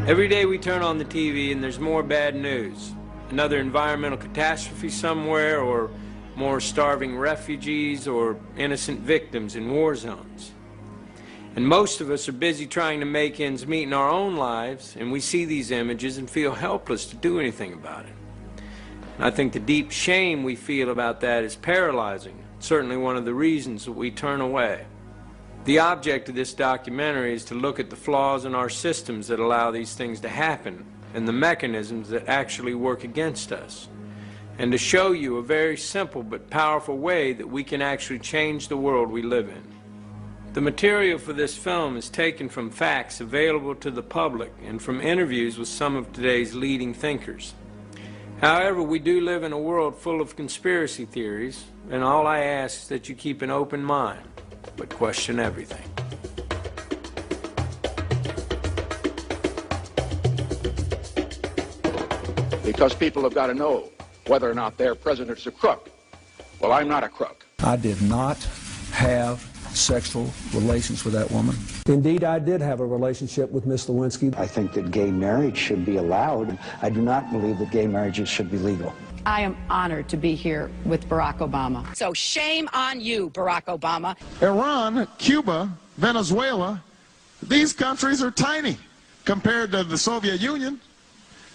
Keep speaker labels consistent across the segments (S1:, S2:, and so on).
S1: Every day we turn on the TV and there's more bad news. Another environmental catastrophe somewhere, or more starving refugees, or innocent victims in war zones. And most of us are busy trying to make ends meet in our own lives, and we see these images and feel helpless to do anything about it. And I think the deep shame we feel about that is paralyzing. It's certainly one of the reasons that we turn away. The object of this documentary is to look at the flaws in our systems that allow these things to happen, and the mechanisms that actually work against us, and to show you a very simple but powerful way that we can actually change the world we live in. The material for this film is taken from facts available to the public and from interviews with some of today's leading thinkers. However, we do live in a world full of conspiracy theories, and all I ask is that you keep an open mind, but question everything.
S2: Because people have got to know whether or not their president's a crook. Well, I'm not a crook.
S3: I did not have sexual relations with that woman.
S4: Indeed, I did have a relationship with Miss Lewinsky.
S5: I think that gay marriage should be allowed. I do not believe that gay marriages should be legal.
S6: I am honored to be here with Barack Obama. So shame on you, Barack Obama.
S7: Iran, Cuba, Venezuela, these countries are tiny compared to the Soviet Union.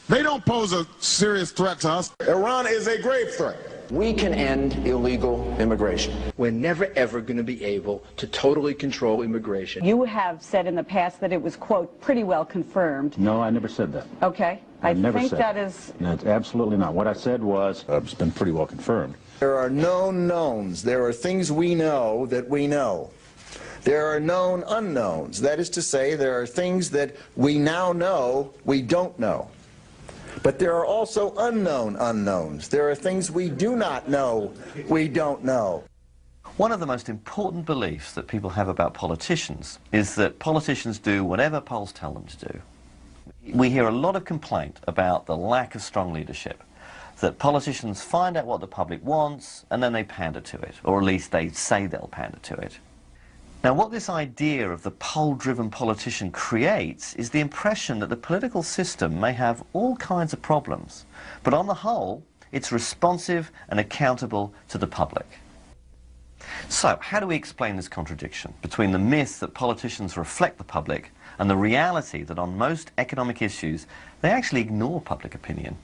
S7: They don't pose a serious threat to us. Iran is a grave threat.
S8: We can end illegal immigration. We're never, ever going to be able to totally control immigration.
S9: You have said in the past that it was, quote, pretty well confirmed.
S10: No, I never said that.
S9: Okay. I
S10: never
S9: think
S10: said
S9: that is...
S10: No, it's absolutely not. What I said was, it's been pretty well confirmed.
S8: There are known knowns. There are things we know that we know. There are known unknowns. That is to say, there are things that we now know we don't know. But there are also unknown unknowns. There are things we do not know we don't know.
S11: One of the most important beliefs that people have about politicians is that politicians do whatever polls tell them to do. We hear a lot of complaint about the lack of strong leadership, that politicians find out what the public wants and then they pander to it, or at least they say they'll pander to it. Now, what this idea of the poll-driven politician creates is the impression that the political system may have all kinds of problems, but on the whole, it's responsive and accountable to the public. So, how do we explain this contradiction between the myth that politicians reflect the public and the reality that on most economic issues, they actually ignore public opinion?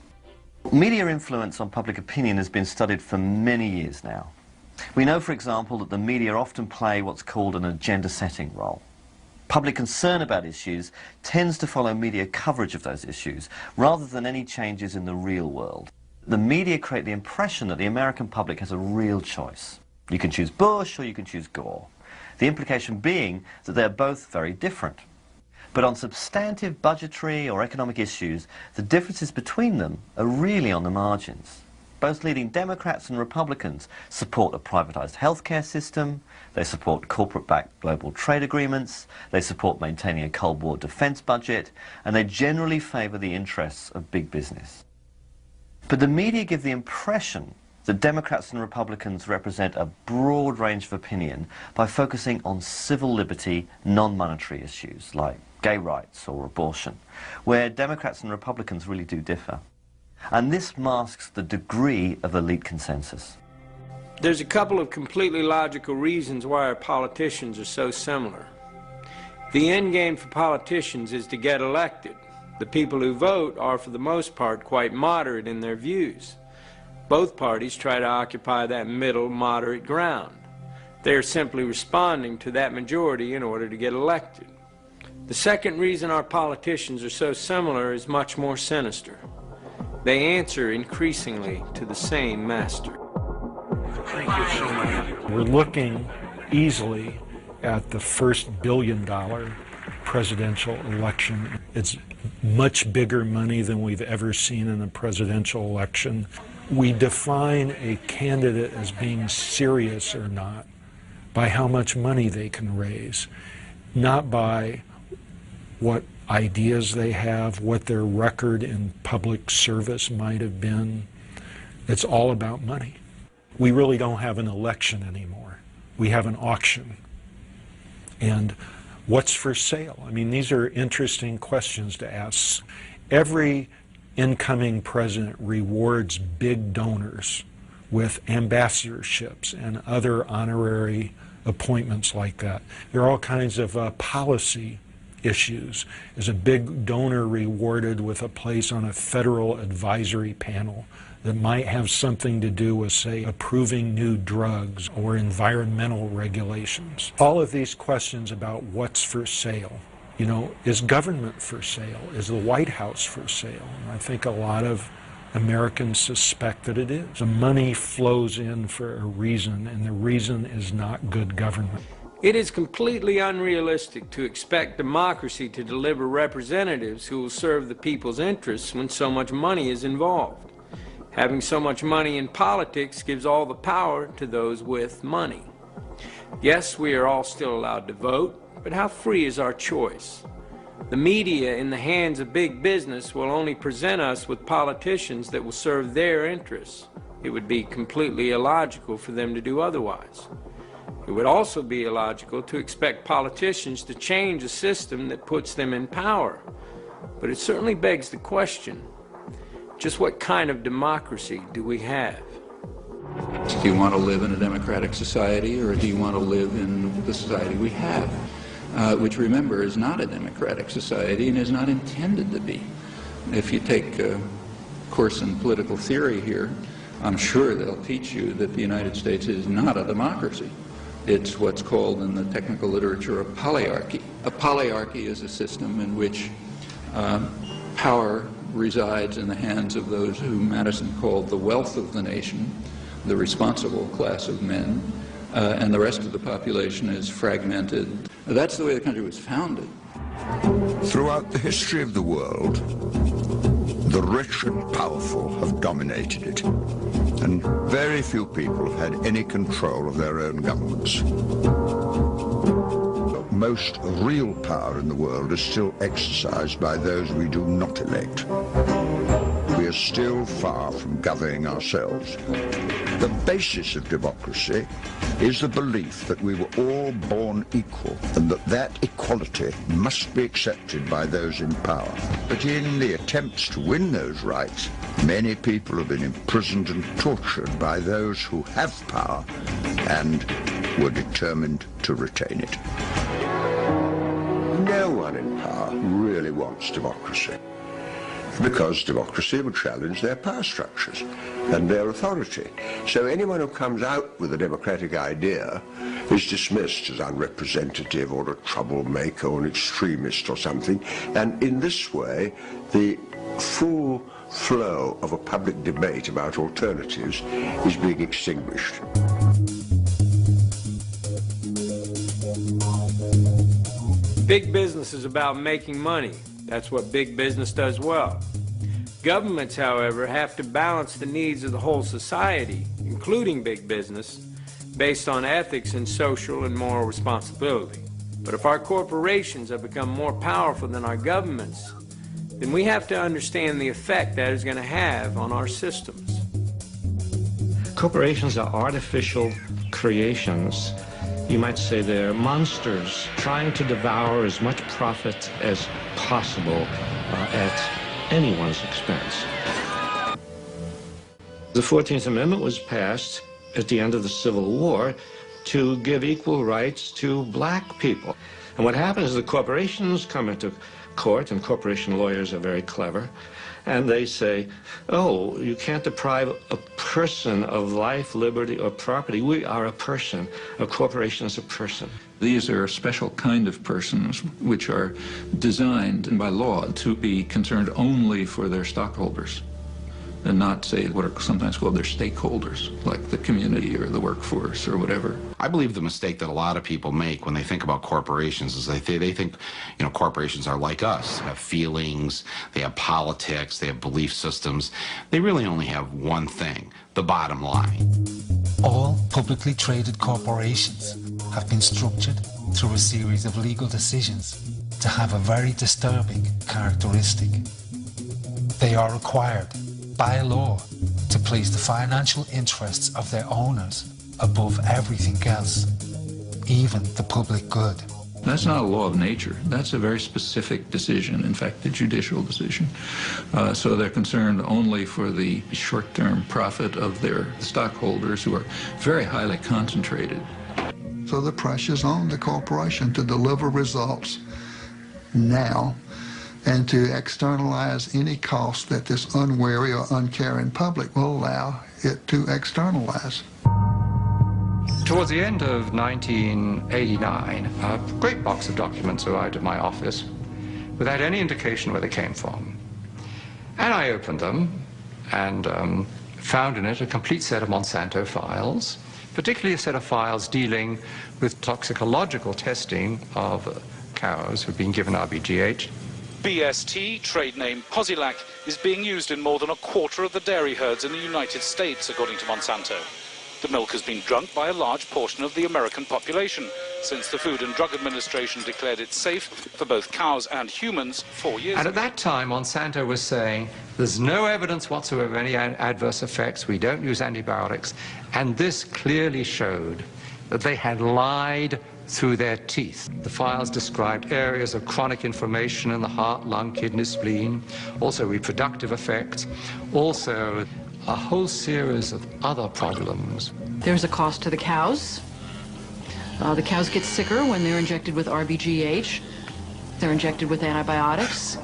S11: Media influence on public opinion has been studied for many years now. We know, for example, that the media often play what's called an agenda-setting role. Public concern about issues tends to follow media coverage of those issues, rather than any changes in the real world. The media create the impression that the American public has a real choice. You can choose Bush or you can choose Gore. The implication being that they're both very different. But on substantive budgetary or economic issues, the differences between them are really on the margins. Both leading Democrats and Republicans support a privatized healthcare system, they support corporate-backed global trade agreements, they support maintaining a Cold War defense budget, and they generally favor the interests of big business. But the media give the impression that Democrats and Republicans represent a broad range of opinion by focusing on civil liberty, non-monetary issues like gay rights or abortion, where Democrats and Republicans really do differ. And this masks the degree of elite consensus.
S1: There's a couple of completely logical reasons why our politicians are so similar. The end game for politicians is to get elected. The people who vote are, for the most part, quite moderate in their views. Both parties try to occupy that middle, moderate ground. They are simply responding to that majority in order to get elected. The second reason our politicians are so similar is much more sinister. They answer increasingly to the same master.
S12: Thank you so much. We're looking easily at the first billion-dollar presidential election. It's much bigger money than we've ever seen in a presidential election. We define a candidate as being serious or not by how much money they can raise, not by what ideas they have, what their record in public service might have been. It's all about money. We really don't have an election anymore. We have an auction. And What's for sale? I mean, these are interesting questions to ask. Every incoming president rewards big donors with ambassadorships and other honorary appointments like that. There are all kinds of policy issues. Is a big donor rewarded with a place on a federal advisory panel that might have something to do with, say, approving new drugs or environmental regulations? All of these questions about what's for sale. You know, is government for sale? Is the White House for sale? And I think a lot of Americans suspect that it is. The money flows in for a reason, and the reason is not good government.
S1: It is completely unrealistic to expect democracy to deliver representatives who will serve the people's interests when so much money is involved. Having so much money in politics gives all the power to those with money. Yes, we are all still allowed to vote, but how free is our choice? The media in the hands of big business will only present us with politicians that will serve their interests. It would be completely illogical for them to do otherwise. It would also be illogical to expect politicians to change a system that puts them in power. But it certainly begs the question, just what kind of democracy do we have?
S2: Do you want to live in a democratic society, or do you want to live in the society we have? Which, remember, is not a democratic society and is not intended to be. If you take a course in political theory here, I'm sure they'll teach you that the United States is not a democracy. It's what's called in the technical literature a polyarchy. A polyarchy is a system in which power resides in the hands of those who Madison called the wealth of the nation, the responsible class of men, and the rest of the population is fragmented. That's the way the country was founded.
S13: Throughout the history of the world, the rich and powerful have dominated it, and very few people have had any control of their own governments. Most real power in the world is still exercised by those we do not elect. We are still far from governing ourselves. The basis of democracy is the belief that we were all born equal and that that equality must be accepted by those in power. But in the attempts to win those rights, many people have been imprisoned and tortured by those who have power and were determined to retain it. No one in power really wants democracy, because democracy would challenge their power structures and their authority. So anyone who comes out with a democratic idea is dismissed as unrepresentative or a troublemaker or an extremist or something. And in this way, the full flow of a public debate about alternatives is being extinguished.
S1: Big business is about making money. That's what big business does well. Governments, however, have to balance the needs of the whole society, including big business, based on ethics and social and moral responsibility. But if our corporations have become more powerful than our governments, then we have to understand the effect that is going to have on our systems.
S14: Corporations are artificial creations. You might say they're monsters trying to devour as much profit as possible at anyone's expense. The 14th Amendment was passed at the end of the Civil War to give equal rights to black people. And what happens is the corporations come into court, and corporation lawyers are very clever, and they say, oh, you can't deprive a person of life, liberty, or property. We are a person. A corporation is a person.
S2: These are a special kind of persons which are designed by law to be concerned only for their stockholders and not, say, what are sometimes called their stakeholders, like the community or the workforce or whatever.
S15: I believe the mistake that a lot of people make when they think about corporations is they think, you know, corporations are like us. They have feelings, they have politics, they have belief systems. They really only have one thing, the bottom line.
S16: All publicly traded corporations have been structured through a series of legal decisions to have a very disturbing characteristic. They are required by law to place the financial interests of their owners above everything else, even the public good.
S2: That's not a law of nature. That's a very specific decision, in fact, a judicial decision. So they're concerned only for the short-term profit of their stockholders, who are very highly concentrated.
S17: So the pressure's on the corporation to deliver results now and to externalize any cost that this unwary or uncaring public will allow it to externalize.
S18: Towards the end of 1989, a great box of documents arrived at my office without any indication where they came from. And I opened them and found in it a complete set of Monsanto files, particularly a set of files dealing with toxicological testing of cows who'd been given RBGH.
S19: BST, trade name Posilac, is being used in more than a quarter of the dairy herds in the United States, according to Monsanto. The milk has been drunk by a large portion of the American population since the Food and Drug Administration declared it safe for both cows and humans 4 years ago.
S18: And at that time, Monsanto was saying, there's no evidence whatsoever of any adverse effects, we don't use antibiotics, and this clearly showed that they had lied through their teeth. The files described areas of chronic inflammation in the heart, lung, kidney, spleen, also reproductive effects, also a whole series of other problems.
S20: There's a cost to the cows. The cows get sicker when they're injected with RBGH. They're injected with antibiotics.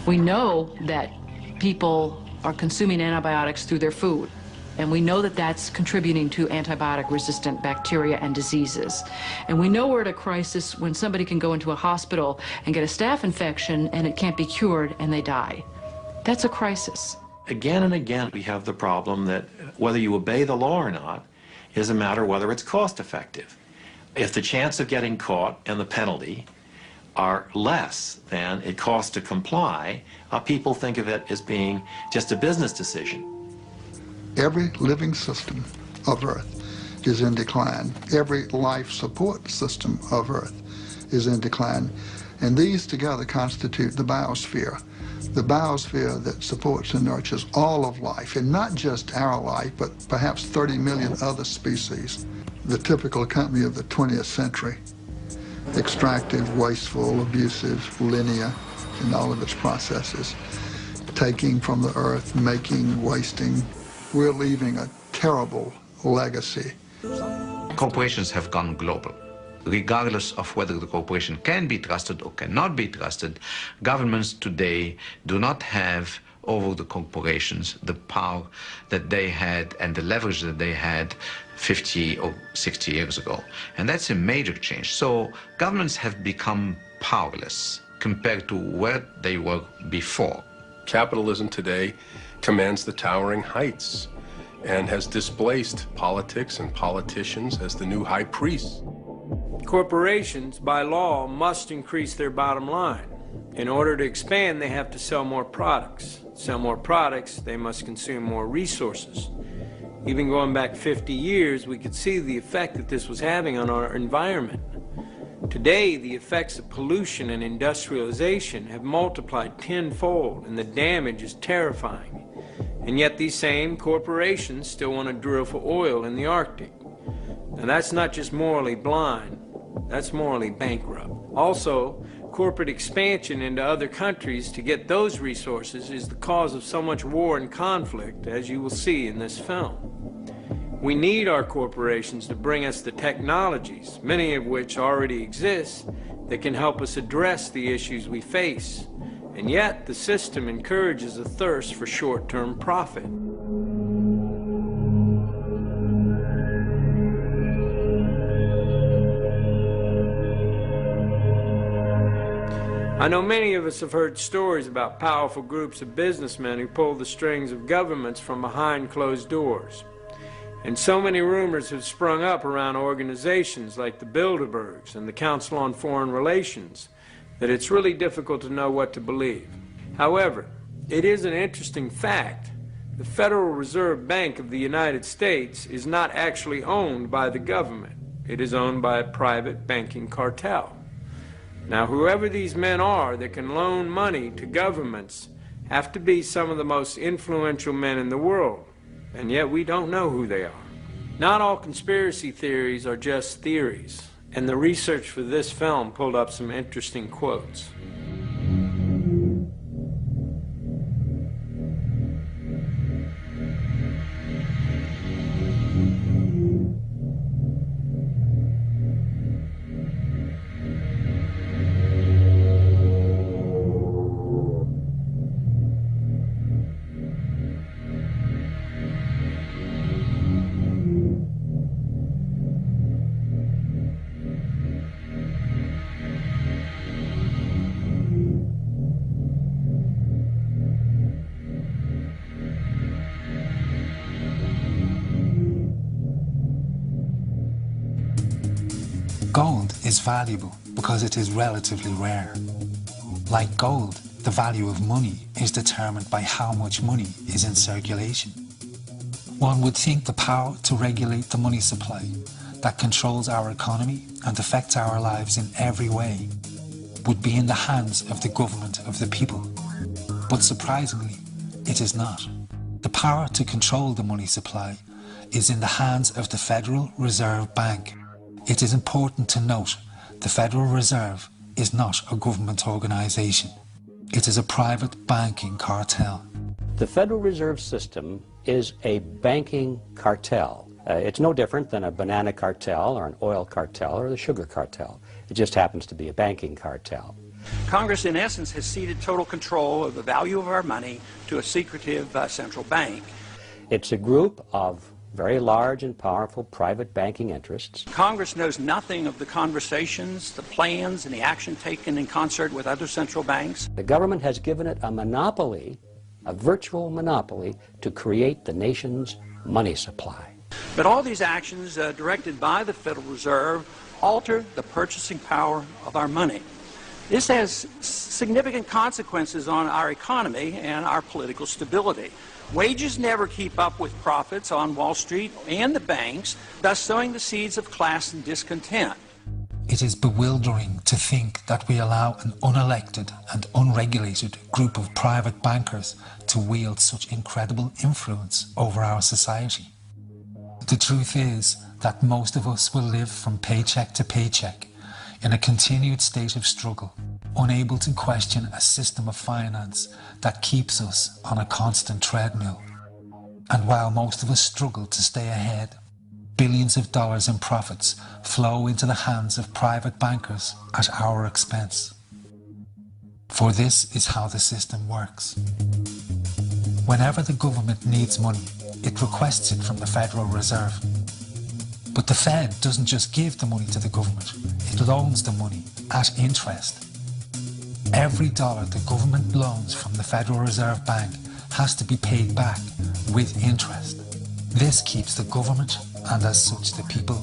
S20: We know that people are consuming antibiotics through their food, and we know that that's contributing to antibiotic-resistant bacteria and diseases. And we know we're at a crisis when somebody can go into a hospital and get a staph infection and it can't be cured and they die. That's a crisis.
S21: Again and again, we have the problem that whether you obey the law or not is a matter whether it's cost effective. If the chance of getting caught and the penalty are less than it costs to comply, people think of it as being just a business decision.
S17: Every living system of Earth is in decline. Every life support system of Earth is in decline. And these together constitute the biosphere. The biosphere that supports and nurtures all of life, and not just our life, but perhaps 30 million other species. The typical company of the 20th century. Extractive, wasteful, abusive, linear in all of its processes. Taking from the earth, making, wasting. We're leaving a terrible legacy.
S22: Corporations have gone global. Regardless of whether the corporation can be trusted or cannot be trusted, governments today do not have over the corporations the power that they had and the leverage that they had 50 or 60 years ago. And that's a major change. So governments have become powerless compared to where they were before.
S23: Capitalism today commands the towering heights and has displaced politics and politicians as the new high priests.
S1: Corporations, by law, must increase their bottom line. In order to expand, they have to sell more products. Sell more products, they must consume more resources. Even going back 50 years, we could see the effect that this was having on our environment. Today, the effects of pollution and industrialization have multiplied tenfold, and the damage is terrifying. And yet these same corporations still want to drill for oil in the Arctic. Now that's not just morally blind, that's morally bankrupt. Also, corporate expansion into other countries to get those resources is the cause of so much war and conflict, as you will see in this film. We need our corporations to bring us the technologies, many of which already exist, that can help us address the issues we face. And yet, the system encourages a thirst for short-term profit. I know many of us have heard stories about powerful groups of businessmen who pull the strings of governments from behind closed doors. And so many rumors have sprung up around organizations like the Bilderbergs and the Council on Foreign Relations that it's really difficult to know what to believe. However, it is an interesting fact. The Federal Reserve Bank of the United States is not actually owned by the government. It is owned by a private banking cartel. Now, whoever these men are that can loan money to governments have to be some of the most influential men in the world, and yet we don't know who they are. Not all conspiracy theories are just theories. And the research for this film pulled up some interesting quotes.
S16: Gold is valuable because it is relatively rare. Like gold, the value of money is determined by how much money is in circulation. One would think the power to regulate the money supply that controls our economy and affects our lives in every way would be in the hands of the government of the people. But surprisingly, it is not. The power to control the money supply is in the hands of the Federal Reserve Bank. It is important to note the Federal Reserve is not a government organisation. It is a private banking cartel.
S3: The Federal Reserve System is a banking cartel. It's no different than a banana cartel or an oil cartel or the sugar cartel. It just happens to be a banking cartel.
S4: Congress, in essence, has ceded total control of the value of our money to a secretive central bank.
S3: It's a group of very large and powerful private banking interests.
S4: Congress knows nothing of the conversations, the plans, and the action taken in concert with other central banks.
S3: The government has given it a monopoly, a virtual monopoly, to create the nation's money supply.
S4: But all these actions directed by the Federal Reserve alter the purchasing power of our money. This has significant consequences on our economy and our political stability. Wages never keep up with profits on Wall Street and the banks, thus sowing the seeds of class and discontent.
S16: It is bewildering to think that we allow an unelected and unregulated group of private bankers to wield such incredible influence over our society. The truth is that most of us will live from paycheck to paycheck in a continued state of struggle, unable to question a system of finance that keeps us on a constant treadmill. And while most of us struggle to stay ahead, billions of dollars in profits flow into the hands of private bankers at our expense. For this is how the system works. Whenever the government needs money, it requests it from the Federal Reserve. But the Fed doesn't just give the money to the government, it loans the money at interest. Every dollar the government loans from the Federal Reserve Bank has to be paid back with interest. This keeps the government, and as such the people,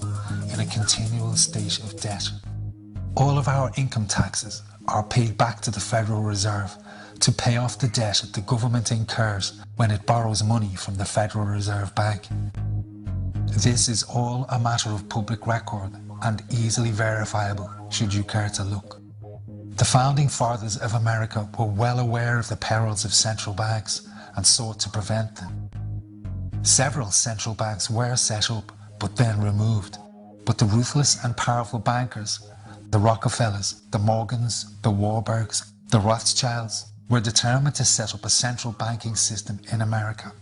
S16: in a continual state of debt. All of our income taxes are paid back to the Federal Reserve to pay off the debt the government incurs when it borrows money from the Federal Reserve Bank. This is all a matter of public record and easily verifiable should you care to look. The founding fathers of America were well aware of the perils of central banks and sought to prevent them. Several central banks were set up but then removed. But the ruthless and powerful bankers, the Rockefellers, the Morgans, the Warburgs, the Rothschilds, were determined to set up a central banking system in America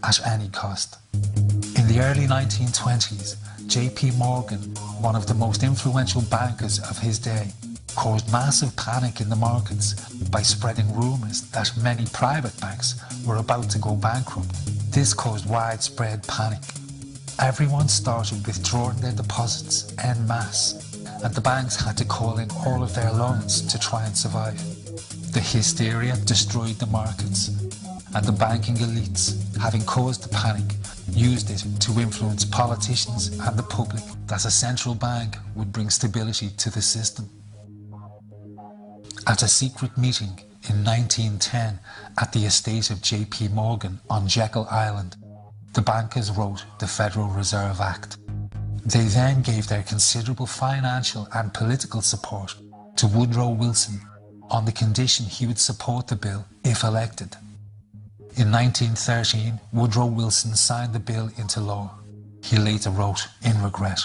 S16: at any cost. In the early 1920s, J.P. Morgan, one of the most influential bankers of his day, caused massive panic in the markets by spreading rumours that many private banks were about to go bankrupt. This caused widespread panic. Everyone started withdrawing their deposits en masse, and the banks had to call in all of their loans to try and survive. The hysteria destroyed the markets, and the banking elites, having caused the panic, used it to influence politicians and the public that a central bank would bring stability to the system. At a secret meeting in 1910 at the estate of J.P. Morgan on Jekyll Island, the bankers wrote the Federal Reserve Act. They then gave their considerable financial and political support to Woodrow Wilson on the condition he would support the bill if elected. In 1913, Woodrow Wilson signed the bill into law. He later wrote in regret.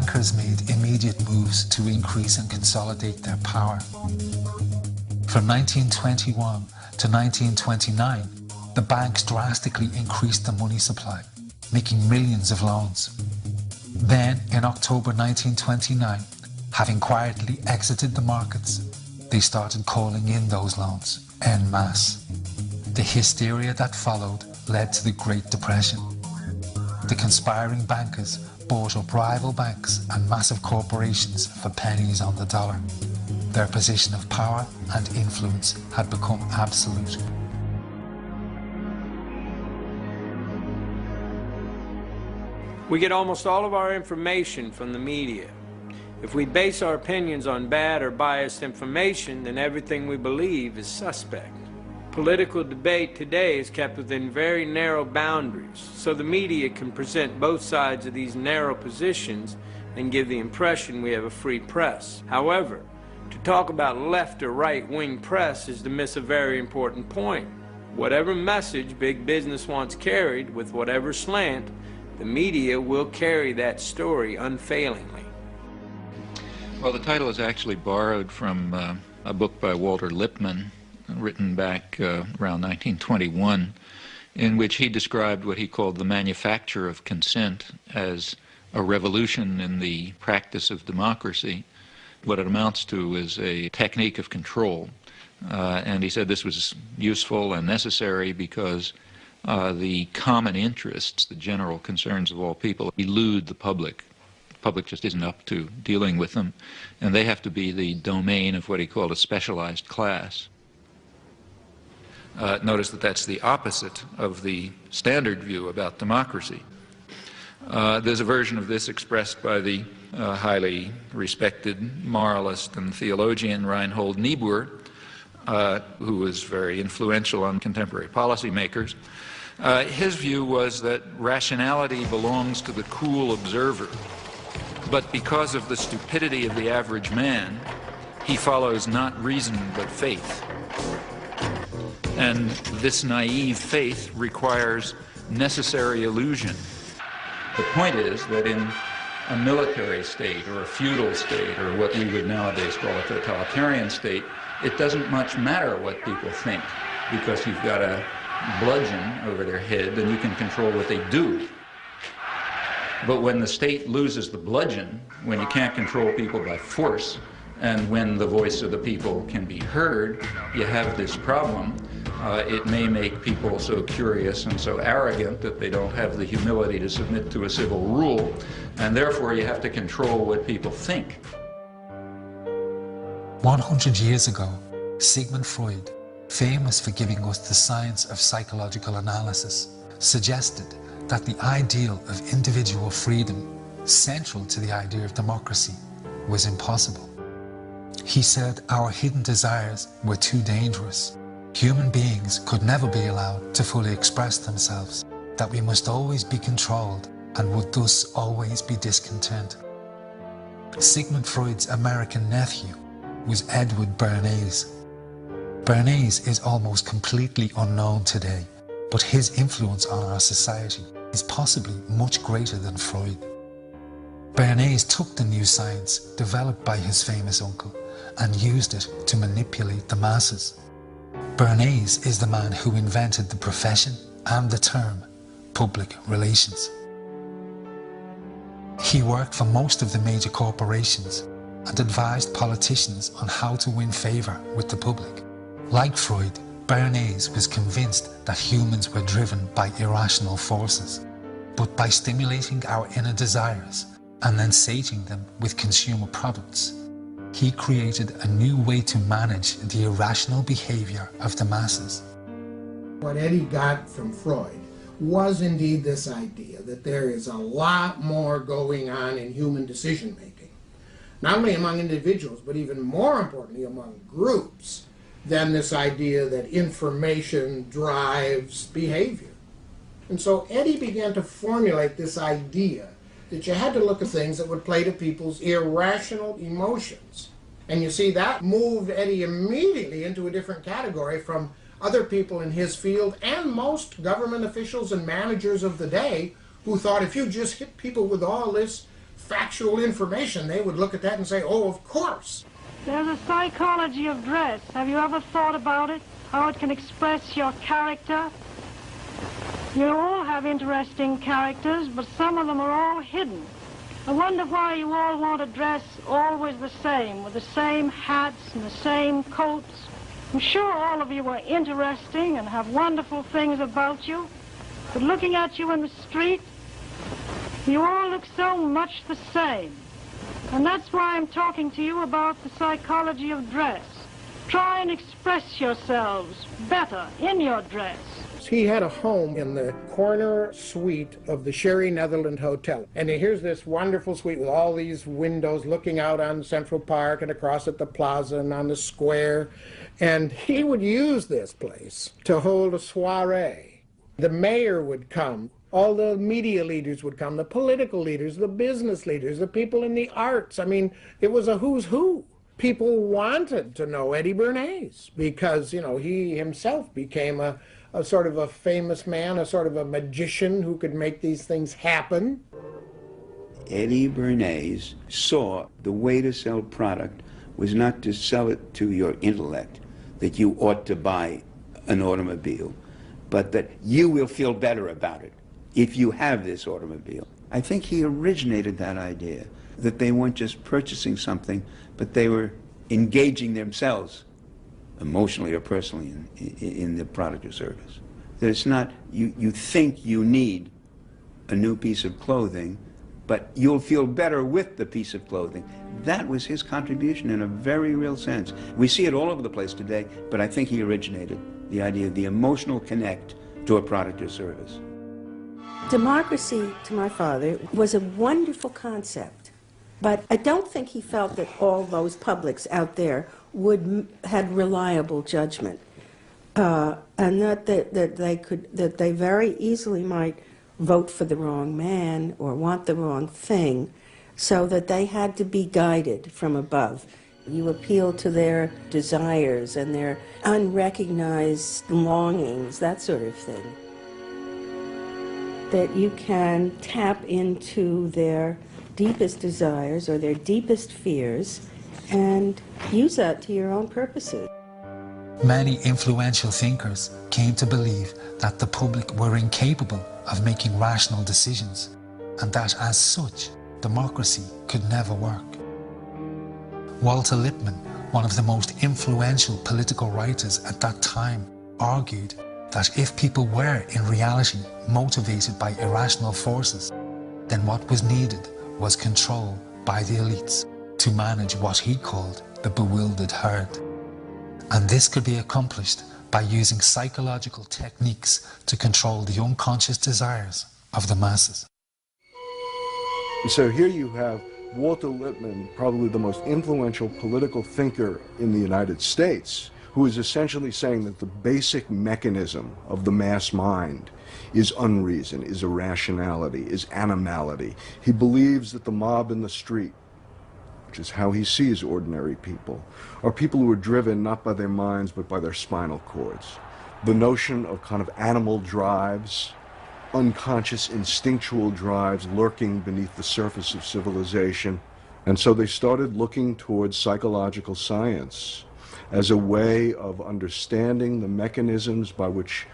S16: bankers made immediate moves to increase and consolidate their power. From 1921 to 1929, the banks drastically increased the money supply, making millions of loans. Then, in October 1929, having quietly exited the markets, they started calling in those loans en masse. The hysteria that followed led to the Great Depression. The conspiring bankers bought up rival banks and massive corporations for pennies on the dollar. Their position of power and influence had become absolute.
S1: We get almost all of our information from the media. If we base our opinions on bad or biased information, then everything we believe is suspect. Political debate today is kept within very narrow boundaries, so the media can present both sides of these narrow positions and give the impression we have a free press. However, to talk about left or right-wing press is to miss a very important point. Whatever message big business wants carried, with whatever slant, the media will carry that story unfailingly.
S2: Well, the title is actually borrowed from a book by Walter Lippmann, written back around 1921, in which he described what he called the manufacture of consent as a revolution in the practice of democracy. What it amounts to is a technique of control. And he said this was useful and necessary because the common interests, the general concerns of all people, elude the public. The public just isn't up to dealing with them, and they have to be the domain of what he called a specialized class. Notice that that's the opposite of the standard view about democracy. There's a version of this expressed by the highly respected moralist and theologian Reinhold Niebuhr, who was very influential on contemporary policymakers. His view was that rationality belongs to the cool observer, but because of the stupidity of the average man, he follows not reason but faith. And this naive faith requires necessary illusion. The point is that in a military state or a feudal state or what we would nowadays call a totalitarian state, it doesn't much matter what people think because you've got a bludgeon over their head and you can control what they do. But when the state loses the bludgeon, when you can't control people by force, and when the voice of the people can be heard, you have this problem. It may make people so curious and so arrogant that they don't have the humility to submit to a civil rule, and therefore you have to control what people think.
S16: 100 years ago, Sigmund Freud, famous for giving us the science of psychological analysis, suggested that the ideal of individual freedom, central to the idea of democracy, was impossible. He said our hidden desires were too dangerous. Human beings could never be allowed to fully express themselves, that we must always be controlled and would thus always be discontent. Sigmund Freud's American nephew was Edward Bernays. Bernays is almost completely unknown today, but his influence on our society is possibly much greater than Freud. Bernays took the new science developed by his famous uncle and used it to manipulate the masses. Bernays is the man who invented the profession and the term public relations. He worked for most of the major corporations and advised politicians on how to win favor with the public. Like Freud, Bernays was convinced that humans were driven by irrational forces, but by stimulating our inner desires and then sating them with consumer products, he created a new way to manage the irrational behavior of the masses.
S5: What Eddie got from Freud was indeed this idea that there is a lot more going on in human decision-making, not only among individuals, but even more importantly among groups, than this idea that information drives behavior. And so Eddie began to formulate this idea that you had to look at things that would play to people's irrational emotions. And you see, that moved Eddie immediately into a different category from other people in his field and most government officials and managers of the day who thought if you just hit people with all this factual information, they would look at that and say, oh, of course.
S6: There's a psychology of dress. Have you ever thought about it? How it can express your character? You all have interesting characters, but some of them are all hidden. I wonder why you all want to dress always the same, with the same hats and the same coats. I'm sure all of you are interesting and have wonderful things about you, but looking at you in the street, you all look so much the same. And that's why I'm talking to you about the psychology of dress. Try and express yourselves better in your dress.
S5: He had a home in the corner suite of the Sherry Netherland Hotel. And here's this wonderful suite with all these windows looking out on Central Park and across at the plaza and on the square. And he would use this place to hold a soiree. The mayor would come. All the media leaders would come, the political leaders, the business leaders, the people in the arts. I mean, it was a who's who. People wanted to know Eddie Bernays because, you know, he himself became a sort of a famous man, a sort of a magician who could make these things happen.
S7: Eddie Bernays saw the way to sell product was not to sell it to your intellect, that you ought to buy an automobile, but that you will feel better about it if you have this automobile. I think he originated that idea, that they weren't just purchasing something, but they were engaging themselves emotionally or personally in the product or service. That it's not, you think you need a new piece of clothing, but you'll feel better with the piece of clothing. That was his contribution in a very real sense. We see it all over the place today, but I think he originated the idea of the emotional connect to a product or service.
S9: Democracy, to my father, was a wonderful concept, but I don't think he felt that all those publics out there had reliable judgment, and that they very easily might vote for the wrong man or want the wrong thing, so that they had to be guided from above. You appeal to their desires and their unrecognized longings, that sort of thing. That you can tap into their deepest desires or their deepest fears and use that to your own purposes.
S16: Many influential thinkers came to believe that the public were incapable of making rational decisions, and that as such, democracy could never work. Walter Lippmann, one of the most influential political writers at that time, argued that if people were in reality motivated by irrational forces, then what was needed was control by the elites to manage what he called the bewildered herd. And this could be accomplished by using psychological techniques to control the unconscious desires of the masses.
S24: So here you have Walter Lippmann, probably the most influential political thinker in the United States, who is essentially saying that the basic mechanism of the mass mind is unreason, is irrationality, is animality. He believes that the mob in the street, which is how he sees ordinary people, are people who are driven not by their minds but by their spinal cords. The notion of kind of animal drives, unconscious instinctual drives lurking beneath the surface of civilization. And so they started looking towards psychological science as a way of understanding the mechanisms by which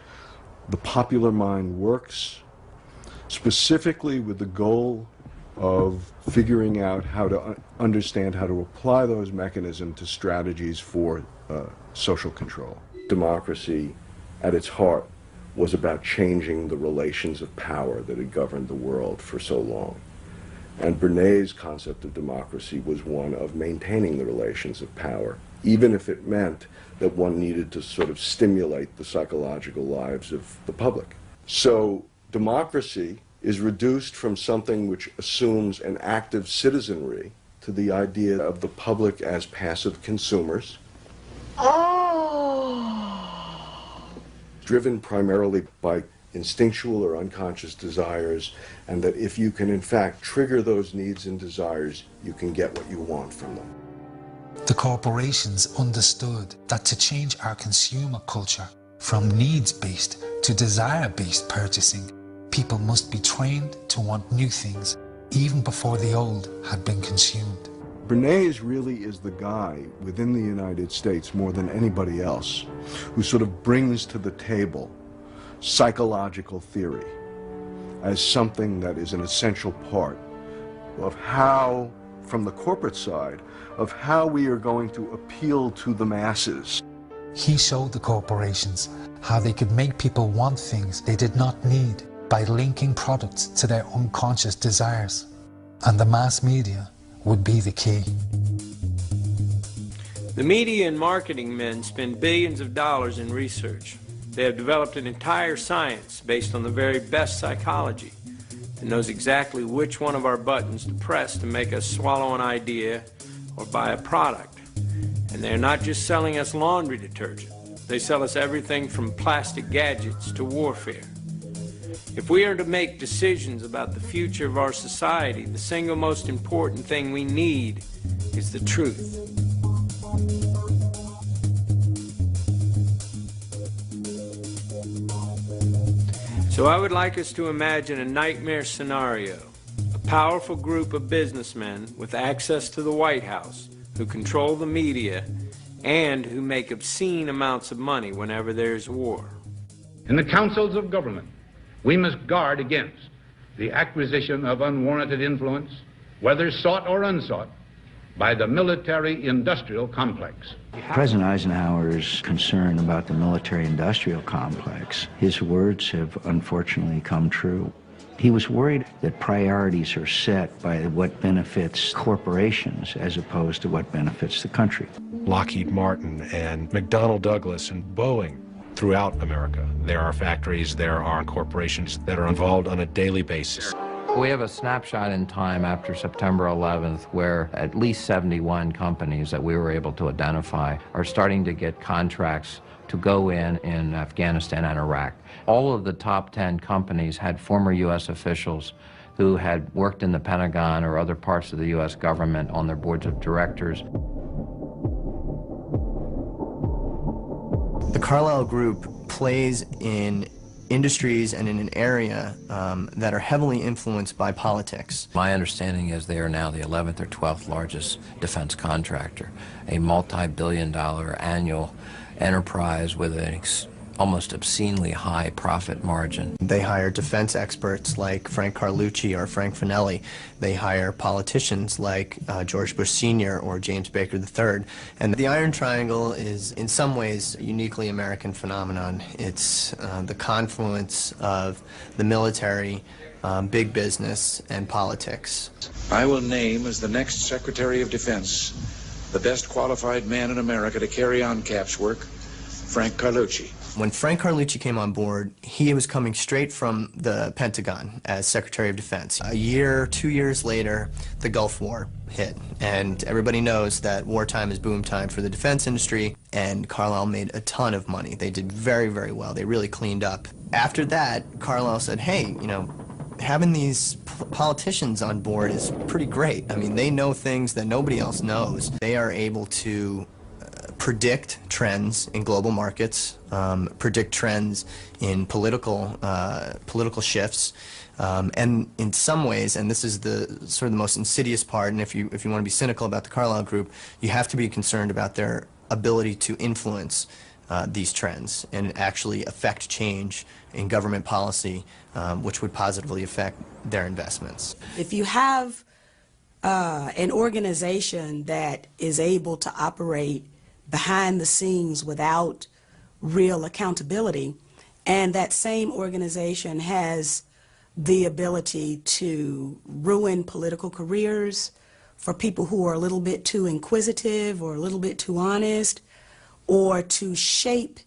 S24: the popular mind works, specifically with the goal of figuring out how to understand how to apply those mechanisms to strategies for social control. Democracy, at its heart, was about changing the relations of power that had governed the world for so long. And Bernays' concept of democracy was one of maintaining the relations of power, even if it meant that one needed to sort of stimulate the psychological lives of the public. So democracy is reduced from something which assumes an active citizenry to the idea of the public as passive consumers. Driven primarily by instinctual or unconscious desires, and that if you can in fact trigger those needs and desires, you can get what you want from them.
S16: The corporations understood that to change our consumer culture from needs-based to desire-based purchasing, people must be trained to want new things even before the old had been consumed.
S24: Bernays really is the guy within the United States more than anybody else who sort of brings to the table psychological theory as something that is an essential part of how, from the corporate side, of how we are going to appeal to the masses.
S16: He showed the corporations how they could make people want things they did not need by linking products to their unconscious desires. And the mass media would be the key.
S1: The media and marketing men spend billions of dollars in research. They have developed an entire science based on the very best psychology that knows exactly which one of our buttons to press to make us swallow an idea or buy a product. And they're not just selling us laundry detergent. They sell us everything from plastic gadgets to warfare. If we are to make decisions about the future of our society, the single most important thing we need is the truth. So I would like us to imagine a nightmare scenario. A powerful group of businessmen with access to the White House who control the media and who make obscene amounts of money whenever there's war.
S8: In the councils of government, we must guard against the acquisition of unwarranted influence, whether sought or unsought, by the military-industrial complex.
S10: President Eisenhower's concern about the military-industrial complex, his words have unfortunately come true. He was worried that priorities are set by what benefits corporations as opposed to what benefits the country.
S11: Lockheed Martin and McDonnell Douglas and Boeing throughout America. There are factories, there are corporations that are involved on a daily basis.
S12: We have a snapshot in time after September 11th where at least 71 companies that we were able to identify are starting to get contracts to go in Afghanistan and Iraq. All of the top 10 companies had former U.S. officials who had worked in the Pentagon or other parts of the U.S. government on their boards of directors.
S25: The Carlyle Group plays in industries and in an area that are heavily influenced by politics.
S12: My understanding is they are now the 11th or 12th largest defense contractor, a multi-billion-dollar annual enterprise with an almost obscenely high profit margin.
S25: They hire defense experts like Frank Carlucci or Frank Finelli. They hire politicians like George Bush Sr. or James Baker III. And the Iron Triangle is in some ways a uniquely American phenomenon. It's the confluence of the military, big business, and politics.
S26: I will name as the next Secretary of Defense the best qualified man in America to carry on CAP's work, Frank Carlucci.
S25: When Frank Carlucci came on board, he was coming straight from the Pentagon as Secretary of Defense. A year, 2 years later, the Gulf War hit, and everybody knows that wartime is boom time for the defense industry, and Carlyle made a ton of money. They did very, very well. They really cleaned up. After that, Carlyle said, hey, you know, having these politicians on board is pretty great. I mean, they know things that nobody else knows. They are able to predict trends in global markets, predict trends in political shifts, and in some ways, and this is the sort of the most insidious part, and if you want to be cynical about the Carlyle Group, you have to be concerned about their ability to influence these trends and actually affect change in government policy, which would positively affect their investments.
S27: If you have an organization that is able to operate behind the scenes without real accountability, and that same organization has the ability to ruin political careers for people who are a little bit too inquisitive or a little bit too honest, or to shape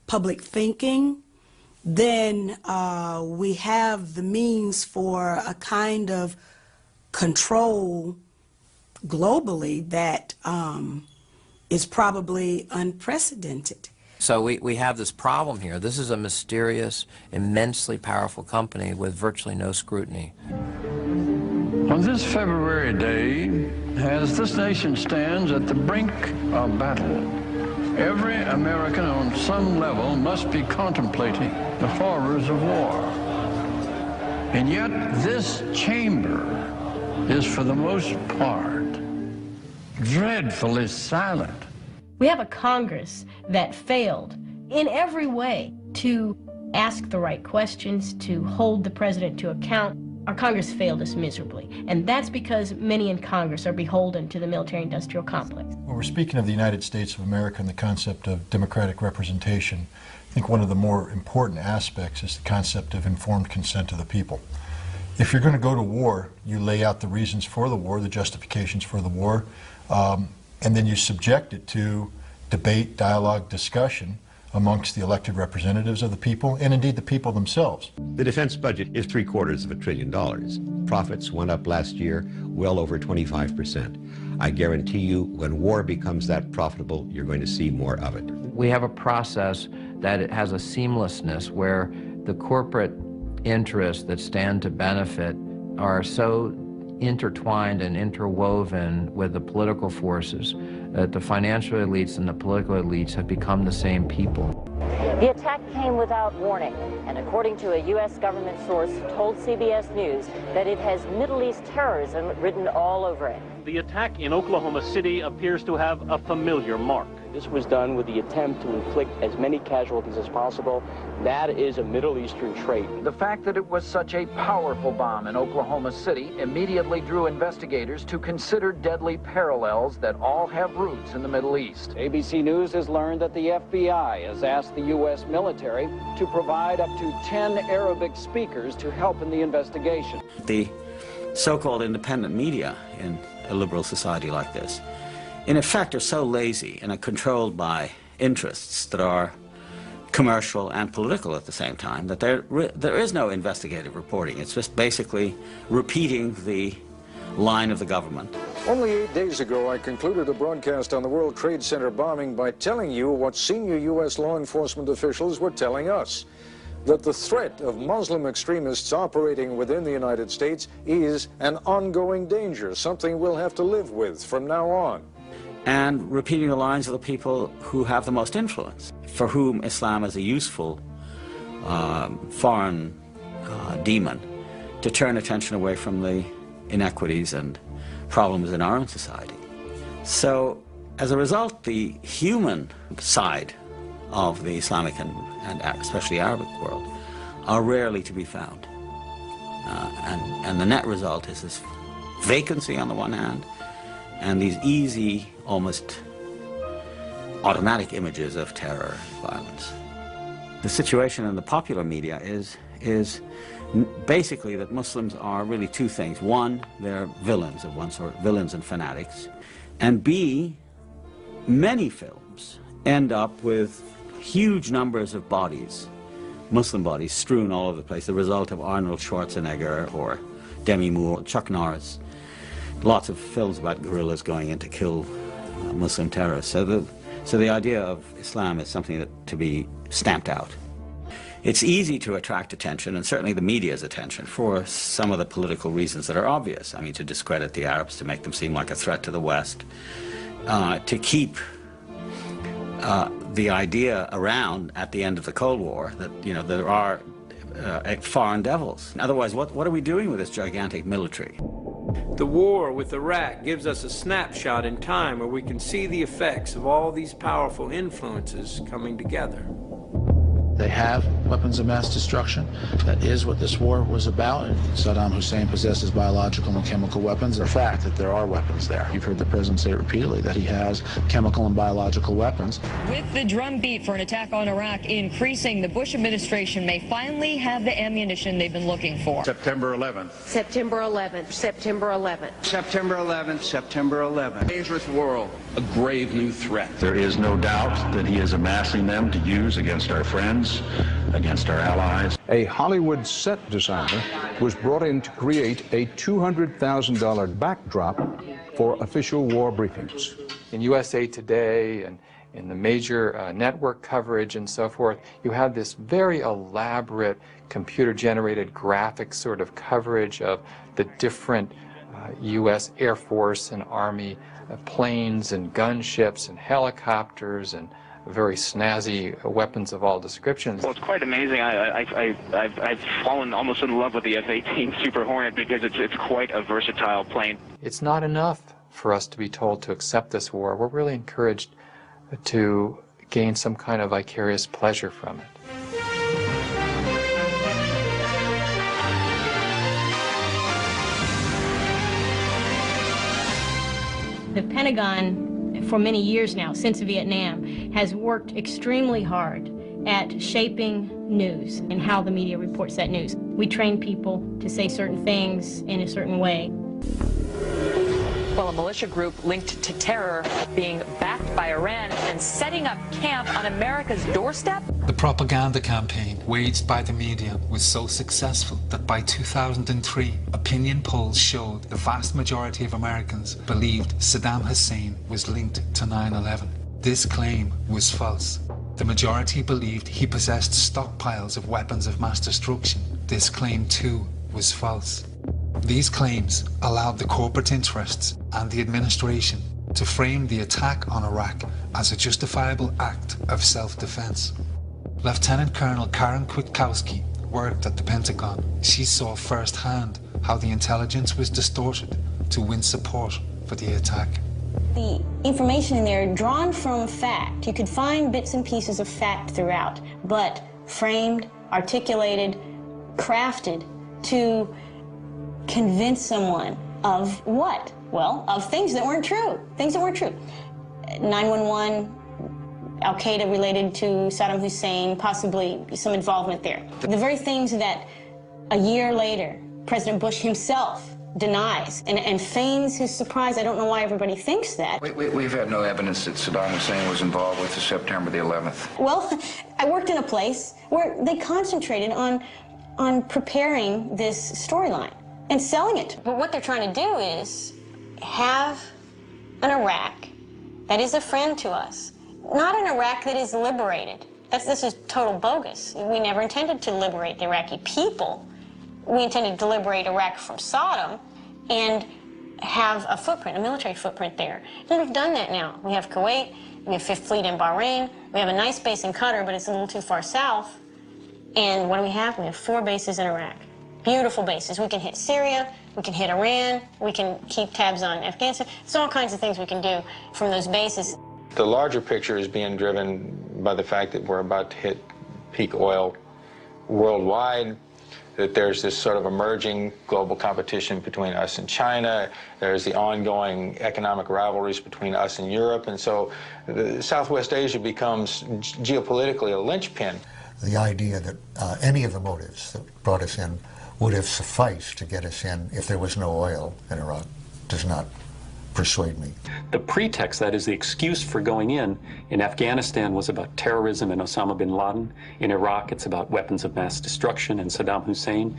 S27: public thinking, then we have the means for a kind of control globally that is probably unprecedented.
S12: So we have this problem here. This is a mysterious, immensely powerful company with virtually no scrutiny.
S28: On this February day, as this nation stands at the brink of battle, every American on some level must be contemplating the horrors of war. And yet this chamber is for the most part dreadfully silent.
S13: We have a Congress that failed in every way to ask the right questions, to hold the president to account. Our Congress failed us miserably, and that's because many in Congress are beholden to the military-industrial complex.
S14: When we're speaking of the United States of America and the concept of democratic representation, I think one of the more important aspects is the concept of informed consent of the people. If you're going to go to war, you lay out the reasons for the war, the justifications for the war, and then you subject it to debate, dialogue, discussion amongst the elected representatives of the people, and indeed the people themselves.
S15: The defense budget is $750 billion. Profits went up last year well over 25%. I guarantee you, when war becomes that profitable, you're going to see more of it.
S12: We have a process that it has a seamlessness where the corporate interests that stand to benefit are so intertwined and interwoven with the political forces that the financial elites and the political elites have become the same people.
S17: The attack came without warning, and according to a U.S. government source, told CBS News that it has Middle East terrorism written all over it.
S18: The attack in Oklahoma City appears to have a familiar mark. This was done with the attempt to inflict as many casualties as possible. That is a Middle Eastern trait.
S19: The fact that it was such a powerful bomb in Oklahoma City immediately drew investigators to consider deadly parallels that all have roots in the Middle East.
S18: ABC News has learned that the FBI has asked the U.S. military to provide up to 10 Arabic speakers to help in the investigation.
S20: The so-called independent media in a liberal society like this, in effect, are so lazy and are controlled by interests that are commercial and political at the same time that there is no investigative reporting. It's just basically repeating the line of the government.
S21: Only 8 days ago, I concluded a broadcast on the World Trade Center bombing by telling you what senior U.S. law enforcement officials were telling us, that the threat of Muslim extremists operating within the United States is an ongoing danger, something we'll have to live with from now on.
S20: And repeating the lines of the people who have the most influence, for whom Islam is a useful foreign demon to turn attention away from the inequities and problems in our own society. So, as a result, the human side of the Islamic and especially Arabic world are rarely to be found. And the net result is this vacancy on the one hand, and these easy, almost automatic images of terror and violence. The situation in the popular media is basically that Muslims are really two things. One, they're villains of one sort, villains and fanatics. And B, many films end up with huge numbers of bodies, Muslim bodies, strewn all over the place, the result of Arnold Schwarzenegger or Demi Moore, Chuck Norris. Lots of films about guerrillas going in to kill Muslim terrorists. So the idea of Islam is something to be stamped out. It's easy to attract attention, and certainly the media's attention, for some of the political reasons that are obvious. I mean, to discredit the Arabs, to make them seem like a threat to the West, to keep the idea around at the end of the Cold War that, you know, there are foreign devils. Otherwise, what are we doing with this gigantic military?
S1: The war with Iraq gives us a snapshot in time where we can see the effects of all these powerful influences coming together.
S29: They have weapons of mass destruction. That is what this war was about. Saddam Hussein possesses biological and chemical weapons. The fact that there are weapons there. You've heard the president say repeatedly that he has chemical and biological weapons.
S30: With the drumbeat for an attack on Iraq increasing, the Bush administration may finally have the ammunition they've been looking for.
S19: September 11th.
S17: September 11th. September 11th.
S19: September 11th. September 11th. Dangerous world.
S31: A grave new threat.
S28: There is no doubt that he is amassing them to use against our friends, against our allies.
S24: A Hollywood set designer was brought in to create a $200,000 backdrop for official war briefings.
S32: In USA Today and in the major network coverage and so forth, you have this very elaborate computer-generated graphic sort of coverage of the different U.S. Air Force and Army planes and gunships and helicopters and very snazzy weapons of all descriptions.
S2: Well, it's quite amazing. I've fallen almost in love with the F-18 Super Hornet because it's quite a versatile plane.
S32: It's not enough for us to be told to accept this war. We're really encouraged to gain some kind of vicarious pleasure from it.
S13: The Pentagon, for many years now, since Vietnam, has worked extremely hard at shaping news and how the media reports that news. We train people to say certain things in a certain way.
S30: Well, a militia group linked to terror being backed by Iran and setting up camp on America's doorstep?
S3: The propaganda campaign waged by the media was so successful that by 2003, opinion polls showed the vast majority of Americans believed Saddam Hussein was linked to 9/11. This claim was false. The majority believed he possessed stockpiles of weapons of mass destruction. This claim, too, was false. These claims allowed the corporate interests and the administration to frame the attack on Iraq as a justifiable act of self-defense. Lieutenant Colonel Karen Kwiatkowski worked at the Pentagon. She saw firsthand how the intelligence was distorted to win support for the attack.
S13: The information in there drawn from fact. You could find bits and pieces of fact throughout, but framed, articulated, crafted to convince someone of what? Well, of things that weren't true. Things that weren't true. 9/11, Al-Qaeda related to Saddam Hussein, possibly some involvement there. The very things that a year later, President Bush himself denies and feigns his surprise. I don't know why everybody thinks that.
S4: We've had no evidence that Saddam Hussein was involved with the September the 11th.
S13: Well, I worked in a place where they concentrated on preparing this storyline and selling it. But what they're trying to do is have an Iraq that is a friend to us, not an Iraq that is liberated. This is total bogus. We never intended to liberate the Iraqi people. We intended to liberate Iraq from Saddam and have a footprint, a military footprint there. And we've done that now. We have Kuwait, we have Fifth Fleet in Bahrain, we have a nice base in Qatar, but it's a little too far south. And what do we have? We have 4 bases in Iraq. Beautiful bases. We can hit Syria, we can hit Iran, we can keep tabs on Afghanistan. There's all kinds of things we can do from those bases.
S5: The larger picture is being driven by the fact that we're about to hit peak oil worldwide, that there's this sort of emerging global competition between us and China. There's the ongoing economic rivalries between us and Europe. And so Southwest Asia becomes geopolitically a linchpin.
S14: The idea that any of the motives that brought us in would have sufficed to get us in if there was no oil in Iraq does not persuade me.
S6: The pretext, that is the excuse for going in Afghanistan was about terrorism and Osama bin Laden. In Iraq, it's about weapons of mass destruction and Saddam Hussein.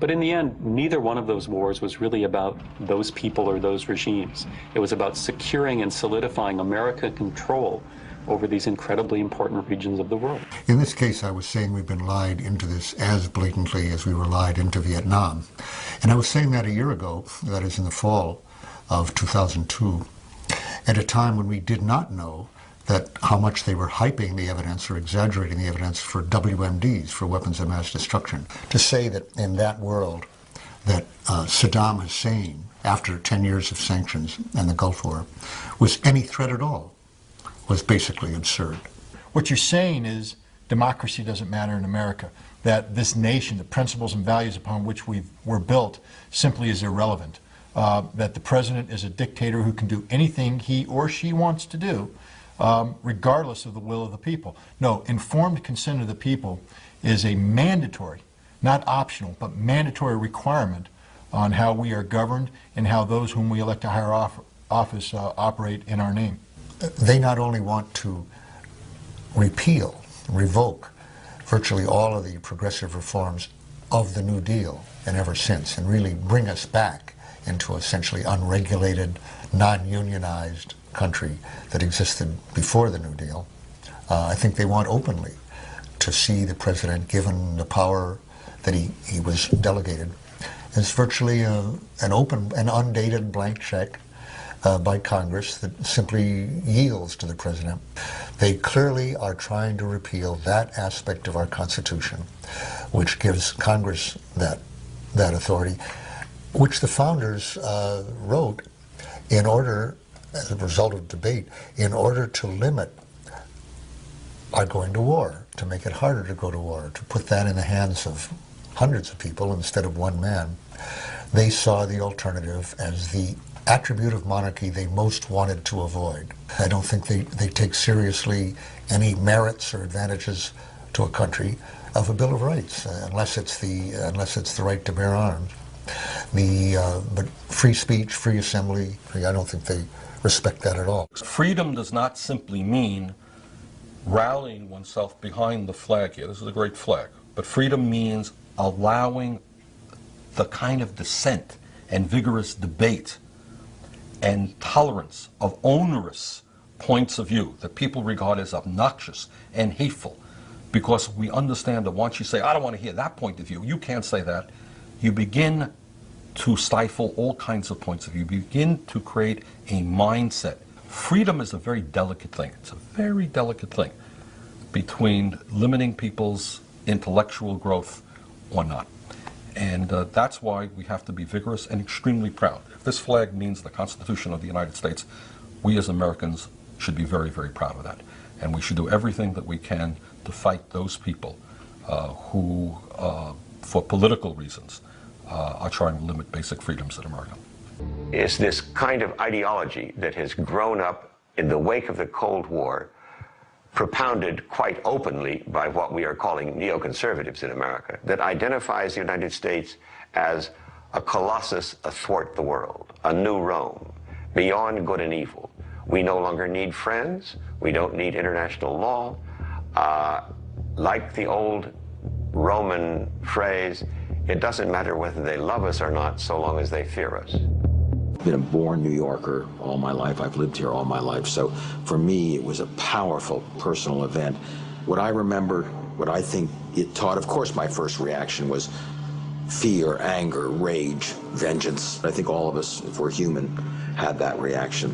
S6: But in the end, neither one of those wars was really about those people or those regimes. It was about securing and solidifying American control over these incredibly important regions of the world.
S14: In this case, I was saying we've been lied into this as blatantly as we were lied into Vietnam. And I was saying that a year ago, that is in the fall of 2002, at a time when we did not know that how much they were hyping the evidence or exaggerating the evidence for WMDs, for weapons of mass destruction. To say that in that world that Saddam Hussein, after 10 years of sanctions and the Gulf War, was any threat at all was basically absurd.
S7: What you're saying is democracy doesn't matter in America, that this nation, the principles and values upon which we're built, simply is irrelevant. That the president is a dictator who can do anything he or she wants to do, regardless of the will of the people. No, informed consent of the people is a mandatory, not optional, but mandatory requirement on how we are governed and how those whom we elect to higher office operate in our name.
S14: They not only want to repeal, revoke virtually all of the progressive reforms of the New Deal and ever since, and really bring us back into essentially unregulated, non-unionized country that existed before the New Deal. I think they want openly to see the president given the power that he was delegated as virtually an open and undated blank check
S8: by Congress that simply yields to the president. They clearly are trying to repeal that aspect of our Constitution, which gives Congress that authority, which the founders wrote in order, as a result of debate, in order to limit our going to war, to make it harder to go to war, to put that in the hands of hundreds of people instead of one man. They saw the alternative as the attribute of monarchy they most wanted to avoid. I don't think they take seriously any merits or advantages to a country of a Bill of Rights, unless it's the right to bear arms. But free speech, free assembly, I don't think they respect that at all.
S9: Freedom does not simply mean rallying oneself behind the flag here. This is a great flag. But freedom means allowing the kind of dissent and vigorous debate and tolerance of onerous points of view that people regard as obnoxious and hateful, because we understand that once you say, I don't want to hear that point of view, you can't say that, you begin to stifle all kinds of points of view. You begin to create a mindset. Freedom is a very delicate thing. It's a very delicate thing between limiting people's intellectual growth or not. And that's why we have to be vigorous and extremely proud. If this flag means the Constitution of the United States, we as Americans should be very, very proud of that. And we should do everything that we can to fight those people who, for political reasons, are trying to limit basic freedoms in America.
S10: It's this kind of ideology that has grown up in the wake of the Cold War, propounded quite openly by what we are calling neoconservatives in America, that identifies the United States as a colossus athwart the world, a new Rome, beyond good and evil. We no longer need friends. We don't need international law. Like the old Roman phrase, it doesn't matter whether they love us or not, so long as they fear us.
S11: I've been a born New Yorker all my life. I've lived here all my life. So for me, it was a powerful personal event. What I remember, what I think it taught, of course, my first reaction was fear, anger, rage, vengeance. I think all of us, if we're human, had that reaction.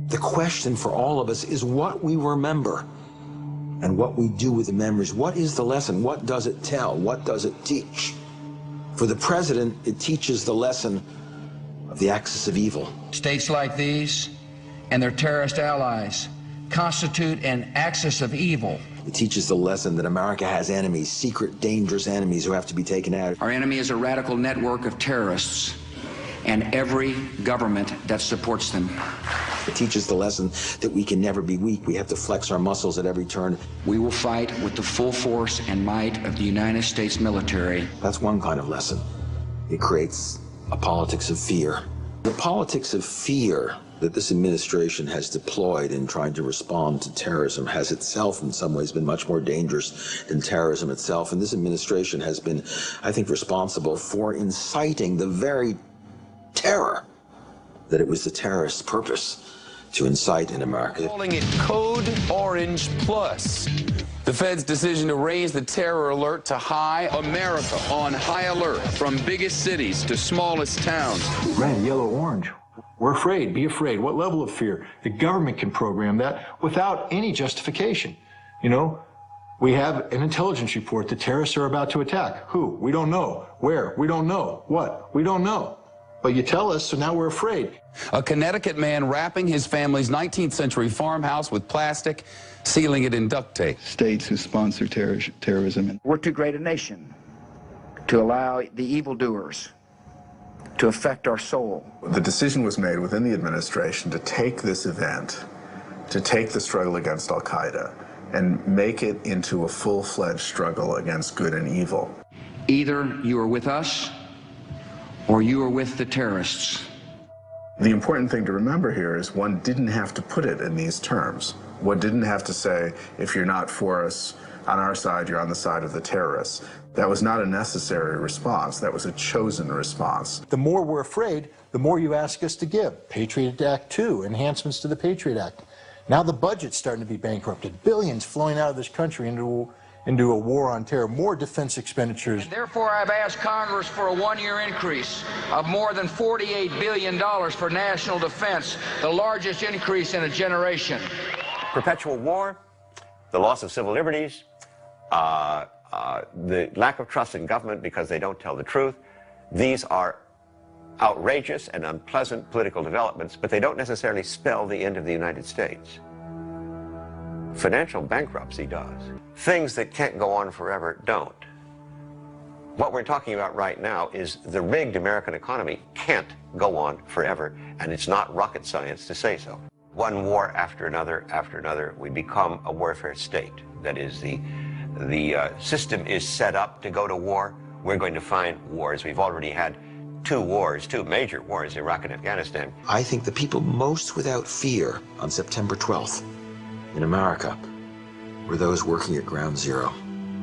S11: The question for all of us is what we remember and what we do with the memories. What is the lesson? What does it tell? What does it teach? For the president, it teaches the lesson of the axis of evil.
S15: States like these and their terrorist allies constitute an axis of evil.
S11: It teaches the lesson that America has enemies, secret, dangerous enemies who have to be taken out.
S15: Our enemy is a radical network of terrorists and every government that supports them.
S11: It teaches the lesson that we can never be weak. We have to flex our muscles at every turn.
S15: We will fight with the full force and might of the United States military.
S11: That's one kind of lesson. It creates a politics of fear. The politics of fear that this administration has deployed in trying to respond to terrorism has itself in some ways been much more dangerous than terrorism itself. And this administration has been, I think, responsible for inciting the very terror that it was the terrorists' purpose to incite in America.
S16: Calling it Code Orange Plus. The Fed's decision to raise the terror alert to high. America on high alert from biggest cities to smallest towns.
S7: Red, yellow, orange. We're afraid. Be afraid. What level of fear? The government can program that without any justification. You know, we have an intelligence report. The terrorists are about to attack. Who? We don't know. Where? We don't know. What? We don't know. But you tell us, so now we're afraid.
S16: A Connecticut man wrapping his family's 19th century farmhouse with plastic, sealing it in duct tape.
S22: States who sponsor terrorism.
S23: We're too great a nation to allow the evildoers to affect our soul.
S25: The decision was made within the administration to take this event, to take the struggle against Al-Qaeda, and make it into a full-fledged struggle against good and evil.
S15: Either you are with us, or you are with the terrorists.
S25: The important thing to remember here is one didn't have to put it in these terms. One didn't have to say, if you're not for us, on our side, you're on the side of the terrorists. That was not a necessary response. That was a chosen response.
S7: The more we're afraid, the more you ask us to give. Patriot Act 2, enhancements to the Patriot Act. Now the budget's starting to be bankrupted. Billions flowing out of this country into into a war on terror, more defense expenditures.
S15: Therefore, I've asked Congress for a one-year increase of more than $48 billion for national defense, the largest increase in a generation.
S10: Perpetual war, the loss of civil liberties, the lack of trust in government because they don't tell the truth. These are outrageous and unpleasant political developments, but they don't necessarily spell the end of the United States. Financial bankruptcy does. Things that can't go on forever don't. What we're talking about right now is the rigged American economy can't go on forever, and it's not rocket science to say so. One war after another, we become a warfare state. That is, the system is set up to go to war. We're going to find wars. We've already had two major wars, Iraq and Afghanistan.
S11: I think the people most without fear on September 12th in America were those working at Ground Zero.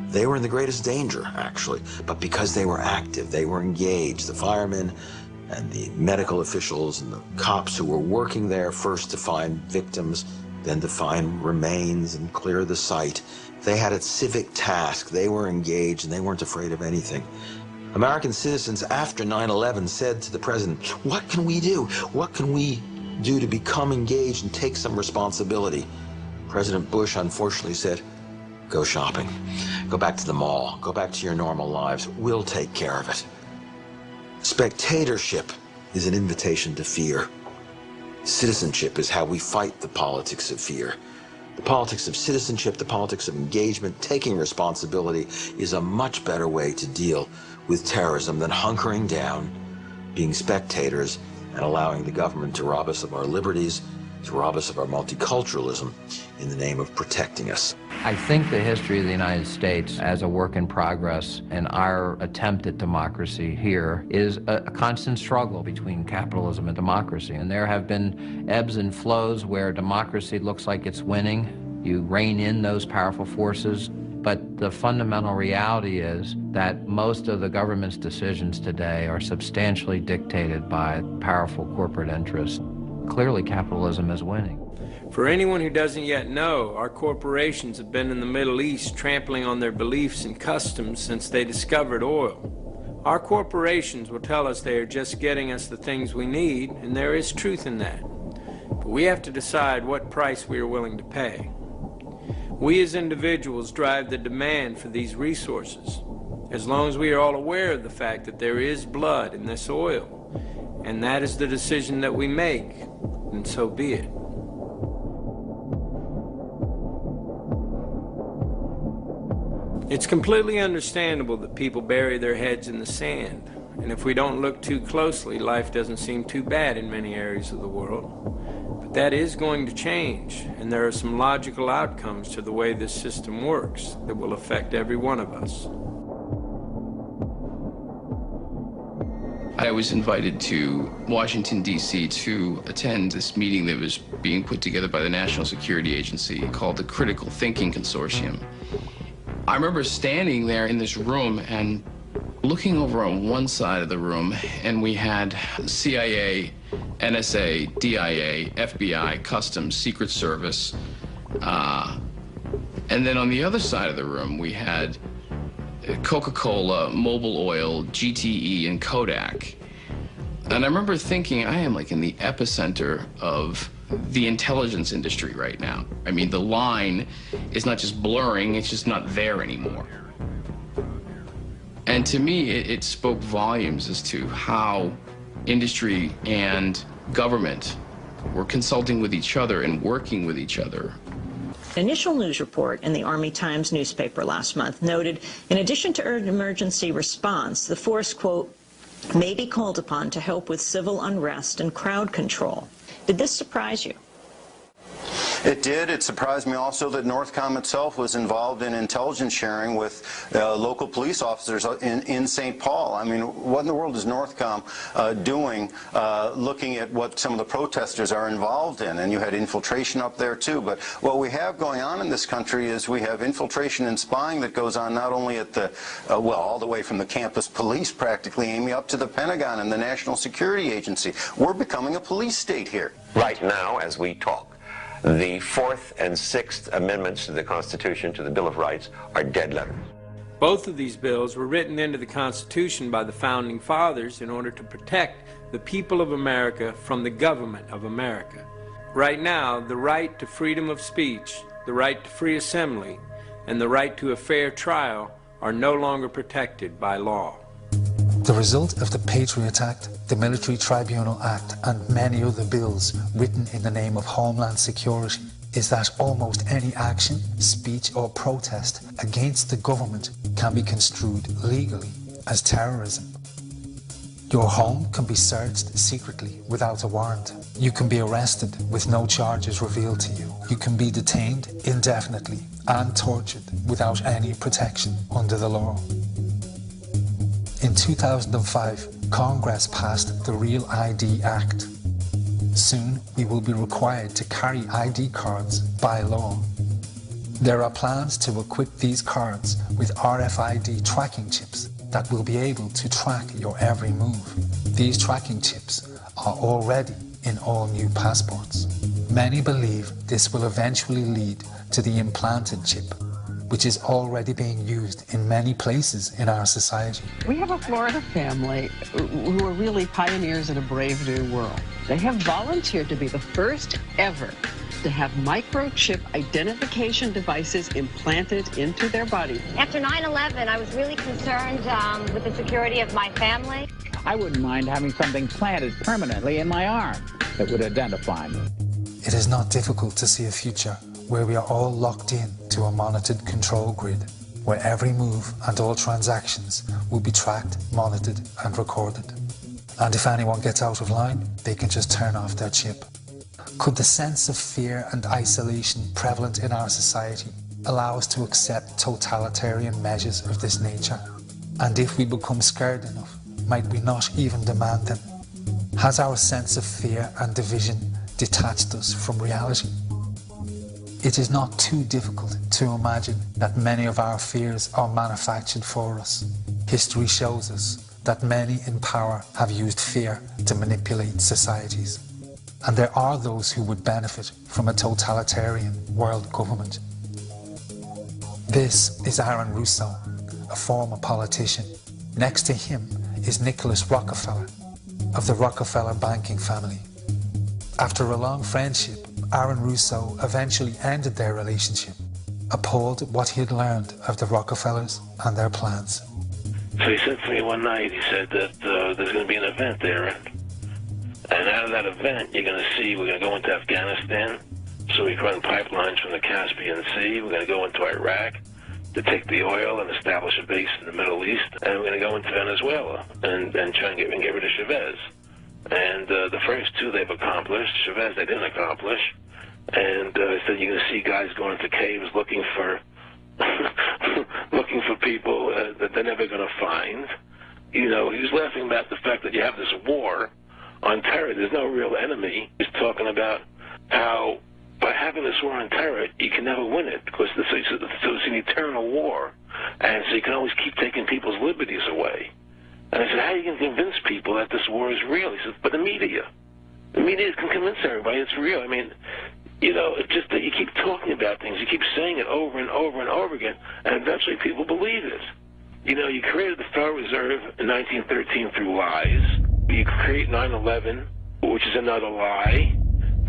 S11: They were in the greatest danger, actually, but because they were active, they were engaged. The firemen and the medical officials and the cops who were working there first to find victims, then to find remains and clear the site. They had a civic task. They were engaged and they weren't afraid of anything. American citizens after 9/11 said to the president, what can we do? What can we do to become engaged and take some responsibility? President Bush unfortunately said, go shopping. Go back to the mall. Go back to your normal lives. We'll take care of it. Spectatorship is an invitation to fear. Citizenship is how we fight the politics of fear. The politics of citizenship, the politics of engagement, taking responsibility is a much better way to deal with terrorism than hunkering down, being spectators, and allowing the government to rob us of our liberties, to rob us of our multiculturalism in the name of protecting us.
S1: I think the history of the United States as a work in progress and our attempt at democracy here is a constant struggle between capitalism and democracy. And there have been ebbs and flows where democracy looks like it's winning. You rein in those powerful forces. But the fundamental reality is that most of the government's decisions today are substantially dictated by powerful corporate interests. Clearly, capitalism is winning.
S12: For anyone who doesn't yet know, our corporations have been in the Middle East trampling on their beliefs and customs since they discovered oil. Our corporations will tell us they are just getting us the things we need, and there is truth in that. But we have to decide what price we are willing to pay. We as individuals drive the demand for these resources, as long as we are all aware of the fact that there is blood in this oil. And that is the decision that we make, and so be it. It's completely understandable that people bury their heads in the sand. And if we don't look too closely, life doesn't seem too bad in many areas of the world. But that is going to change, and there are some logical outcomes to the way this system works that will affect every one of us.
S17: I was invited to Washington, D.C. to attend this meeting that was being put together by the National Security Agency called the Critical Thinking Consortium. I remember standing there in this room and looking over on one side of the room, and we had CIA, NSA, DIA, FBI, Customs, Secret Service, and then on the other side of the room we had Coca-Cola, Mobil Oil, GTE, and Kodak. And I remember thinking, I am like in the epicenter of the intelligence industry right now. I mean, the line is not just blurring, it's just not there anymore. And to me, it spoke volumes as to how industry and government were consulting with each other and working with each other.
S18: An initial news report in the Army Times newspaper last month noted, in addition to emergency response, the force, quote, may be called upon to help with civil unrest and crowd control. Did this surprise you?
S19: It did. It surprised me also that Northcom itself was involved in intelligence sharing with local police officers in St. Paul. I mean, what in the world is Northcom doing looking at what some of the protesters are involved in? And you had infiltration up there too. But what we have going on in this country is we have infiltration and spying that goes on not only at the, well, all the way from the campus police practically, Amy, up to the Pentagon and the National Security Agency. We're becoming a police state here.
S10: Right now, as we talk, The Fourth and Sixth Amendments to the Constitution, to the Bill of Rights, are dead letters.
S12: Both of these bills were written into the Constitution by the Founding Fathers in order to protect the people of America from the government of America. Right now, the right to freedom of speech, the right to free assembly, and the right to a fair trial are no longer protected by law.
S2: The result of the Patriot Act, the Military Tribunal Act, and many other bills written in the name of Homeland Security is that almost any action, speech, or protest against the government can be construed legally as terrorism. Your home can be searched secretly without a warrant. You can be arrested with no charges revealed to you. You can be detained indefinitely and tortured without any protection under the law. In 2005, Congress passed the Real ID Act. Soon, we will be required to carry ID cards by law. There are plans to equip these cards with RFID tracking chips that will be able to track your every move. These tracking chips are already in all new passports. Many believe this will eventually lead to the implanted chip, which is already being used in many places in our society.
S3: We have a Florida family who are really pioneers in a brave new world. They have volunteered to be the first ever to have microchip identification devices implanted into their body.
S20: After 9/11, I was really concerned with the security of my family.
S21: I wouldn't mind having something planted permanently in my arm that would identify me.
S2: It is not difficult to see a future where we are all locked in to a monitored control grid, where every move and all transactions will be tracked, monitored, and recorded. And if anyone gets out of line, they can just turn off their chip. Could the sense of fear and isolation prevalent in our society allow us to accept totalitarian measures of this nature? And if we become scared enough, might we not even demand them? Has our sense of fear and division detached us from reality? It is not too difficult to imagine that many of our fears are manufactured for us. History shows us that many in power have used fear to manipulate societies. And there are those who would benefit from a totalitarian world government. This is Aaron Russo, a former politician. Next to him is Nicholas Rockefeller, of the Rockefeller banking family. After a long friendship, Aaron Russo eventually ended their relationship, appalled at what he had learned of the Rockefellers and their plans.
S24: So he said to me one night, he said that there's going to be an event there, and out of that event, you're going to see, we're going to go into Afghanistan, so we can run pipelines from the Caspian Sea. We're going to go into Iraq to take the oil and establish a base in the Middle East, and we're going to go into Venezuela and try and get rid of Chavez. And the first two they've accomplished. Chavez they didn't accomplish. And he said you're going to see guys going into caves looking for looking for people that they're never going to find. You know, he was laughing about the fact that you have this war on terror. There's no real enemy. He's talking about how by having this war on terror, you can never win it because so it's an eternal war. And so you can always keep taking people's liberties away. And I said, how are you going to convince people that this war is real? He said, but the media can convince everybody it's real. I mean, you know, it's just that you keep talking about things. You keep saying it over and over and over again, and eventually people believe it. You know, you created the Federal Reserve in 1913 through lies. You create 9/11, which is another lie.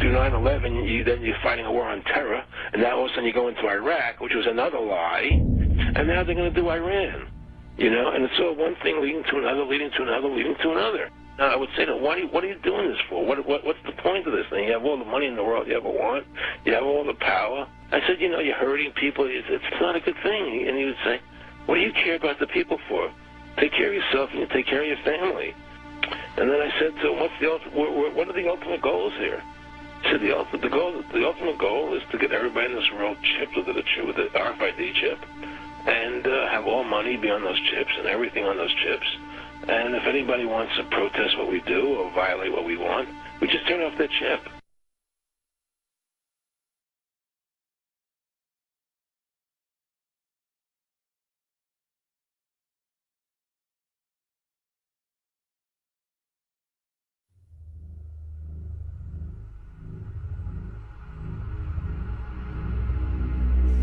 S24: Through 9/11, then you're fighting a war on terror, and now all of a sudden you go into Iraq, which was another lie, and now they're going to do Iran. You know, and it's all one thing leading to another, leading to another, leading to another. Now, I would say to them, what are you doing this for? What's the point of this thing? You have all the money in the world you ever want. You have all the power. I said, you know, you're hurting people. It's not a good thing. And he would say, what do you care about the people for? Take care of yourself and you take care of your family. And then I said to him, what are the ultimate goals here? He said, the ultimate goal is to get everybody in this world chipped with the RFID chip. And have all money be on those chips and everything on those chips. And if anybody wants to protest what we do or violate what we want, we just turn off their chip.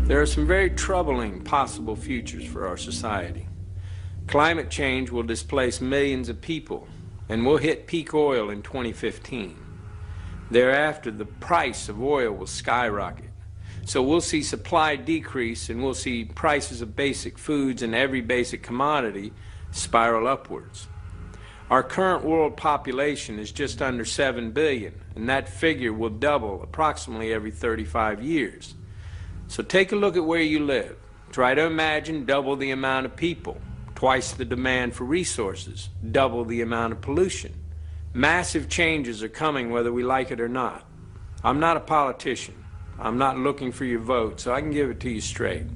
S12: There are some very troubling possible futures for our society. Climate change will displace millions of people, and we'll hit peak oil in 2015. Thereafter, the price of oil will skyrocket. So we'll see supply decrease, and we'll see prices of basic foods and every basic commodity spiral upwards. Our current world population is just under 7 billion, and that figure will double approximately every 35 years. So take a look at where you live. Try to imagine double the amount of people, twice the demand for resources, double the amount of pollution. Massive changes are coming whether we like it or not. I'm not a politician. I'm not looking for your vote, so I can give it to you straight.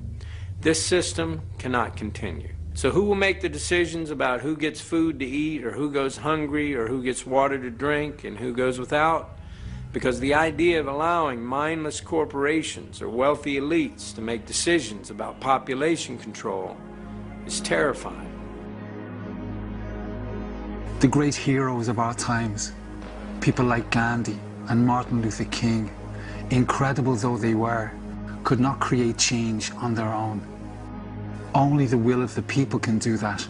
S12: This system cannot continue. So who will make the decisions about who gets food to eat, or who goes hungry, or who gets water to drink, and who goes without? Because the idea of allowing mindless corporations or wealthy elites to make decisions about population control is terrifying.
S2: The great heroes of our times, people like Gandhi and Martin Luther King, incredible though they were, could not create change on their own. Only the will of the people can do that,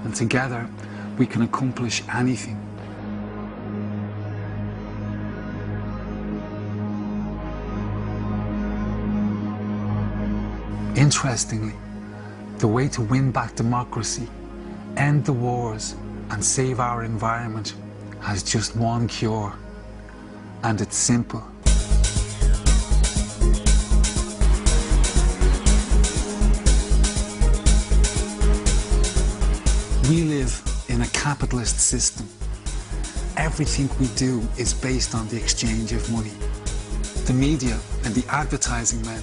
S2: and together we can accomplish anything. Interestingly, the way to win back democracy, end the wars, and save our environment has just one cure, and it's simple. We live in a capitalist system. Everything we do is based on the exchange of money. The media and the advertising men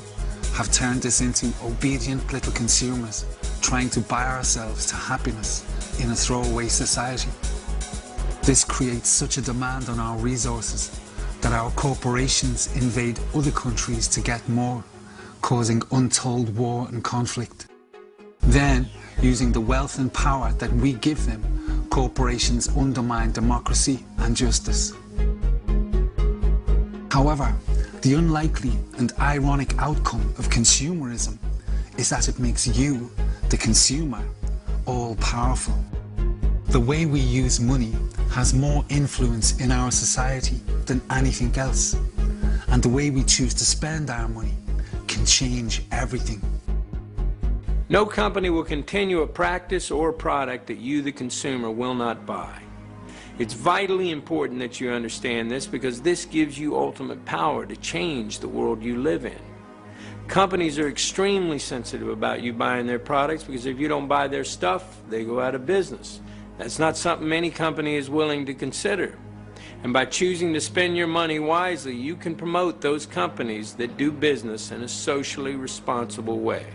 S2: have turned us into obedient little consumers, trying to buy ourselves to happiness in a throwaway society. This creates such a demand on our resources that our corporations invade other countries to get more, causing untold war and conflict. Then, using the wealth and power that we give them, corporations undermine democracy and justice. However, the unlikely and ironic outcome of consumerism is that it makes you, the consumer, all-powerful. The way we use money has more influence in our society than anything else, and the way we choose to spend our money can change everything.
S12: No company will continue a practice or a product that you, the consumer, will not buy. It's vitally important that you understand this, because this gives you ultimate power to change the world you live in. Companies are extremely sensitive about you buying their products, because if you don't buy their stuff, they go out of business. That's not something any company is willing to consider. And by choosing to spend your money wisely, you can promote those companies that do business in a socially responsible way.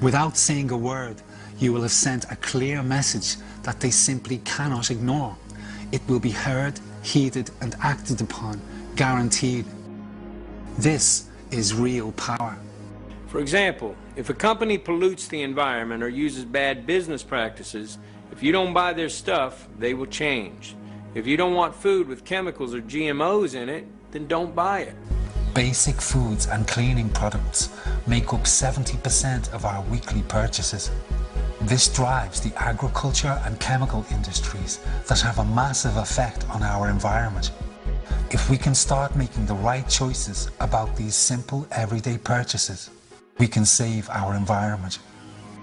S2: Without saying a word, you will have sent a clear message that they simply cannot ignore. It will be heard, heeded, and acted upon, guaranteed. This is real power.
S12: For example, if a company pollutes the environment or uses bad business practices, if you don't buy their stuff, they will change. If you don't want food with chemicals or GMOs in it, then don't buy it.
S2: Basic foods and cleaning products make up 70% of our weekly purchases. This drives the agriculture and chemical industries that have a massive effect on our environment. If we can start making the right choices about these simple everyday purchases, we can save our environment.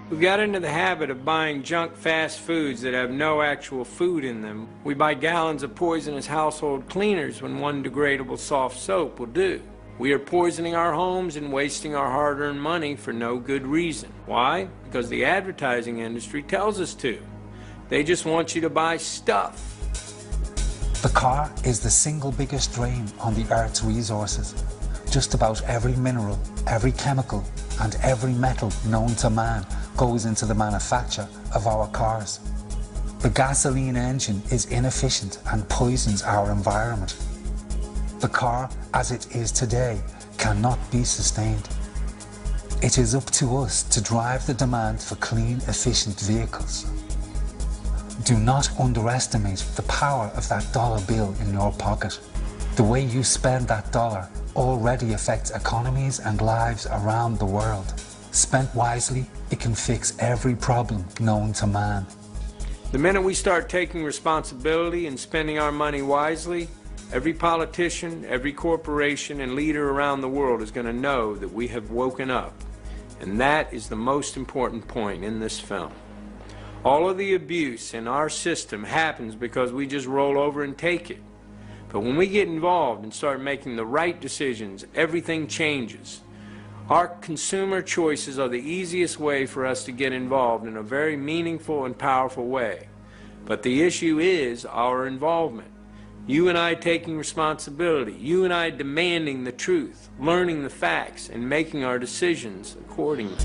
S12: We've got into the habit of buying junk fast foods that have no actual food in them. We buy gallons of poisonous household cleaners when one degradable soft soap will do. We are poisoning our homes and wasting our hard-earned money for no good reason. Why? Because the advertising industry tells us to. They just want you to buy stuff.
S2: The car is the single biggest drain on the Earth's resources. Just about every mineral, every chemical, and every metal known to man goes into the manufacture of our cars. The gasoline engine is inefficient and poisons our environment. The car, as it is today, cannot be sustained. It is up to us to drive the demand for clean, efficient vehicles. Do not underestimate the power of that dollar bill in your pocket. The way you spend that dollar already affects economies and lives around the world. Spent wisely, it can fix every problem known to man.
S12: The minute we start taking responsibility and spending our money wisely, every politician, every corporation, and leader around the world is going to know that we have woken up. And that is the most important point in this film. All of the abuse in our system happens because we just roll over and take it. But when we get involved and start making the right decisions, everything changes. Our consumer choices are the easiest way for us to get involved in a very meaningful and powerful way. But the issue is our involvement. You and I taking responsibility, you and I demanding the truth, learning the facts, and making our decisions accordingly.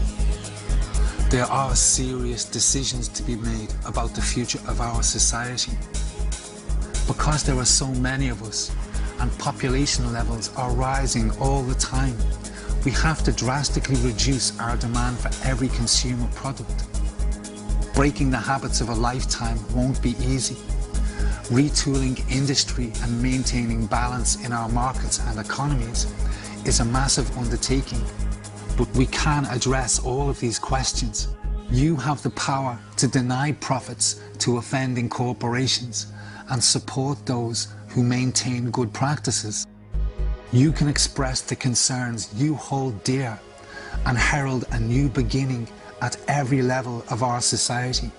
S2: There are serious decisions to be made about the future of our society. Because there are so many of us, and population levels are rising all the time, we have to drastically reduce our demand for every consumer product. Breaking the habits of a lifetime won't be easy. Retooling industry and maintaining balance in our markets and economies is a massive undertaking. But we can address all of these questions. You have the power to deny profits to offending corporations and support those who maintain good practices. You can express the concerns you hold dear and herald a new beginning at every level of our society.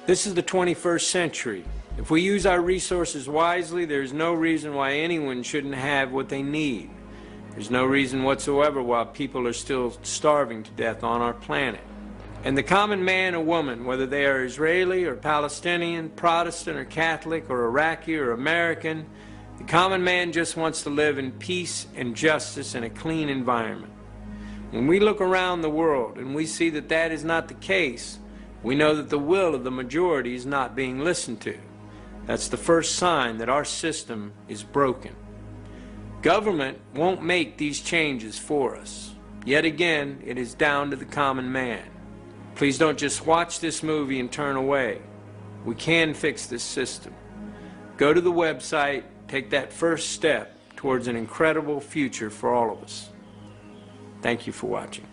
S12: This is the 21st century. If we use our resources wisely, there's no reason why anyone shouldn't have what they need. There's no reason whatsoever why people are still starving to death on our planet. And the common man or woman, whether they are Israeli or Palestinian, Protestant or Catholic or Iraqi or American, the common man just wants to live in peace and justice in a clean environment. When we look around the world and we see that that is not the case, we know that the will of the majority is not being listened to. That's the first sign that our system is broken. Government won't make these changes for us. Yet again, it is down to the common man. Please don't just watch this movie and turn away. We can fix this system. Go to the website, take that first step towards an incredible future for all of us. Thank you for watching.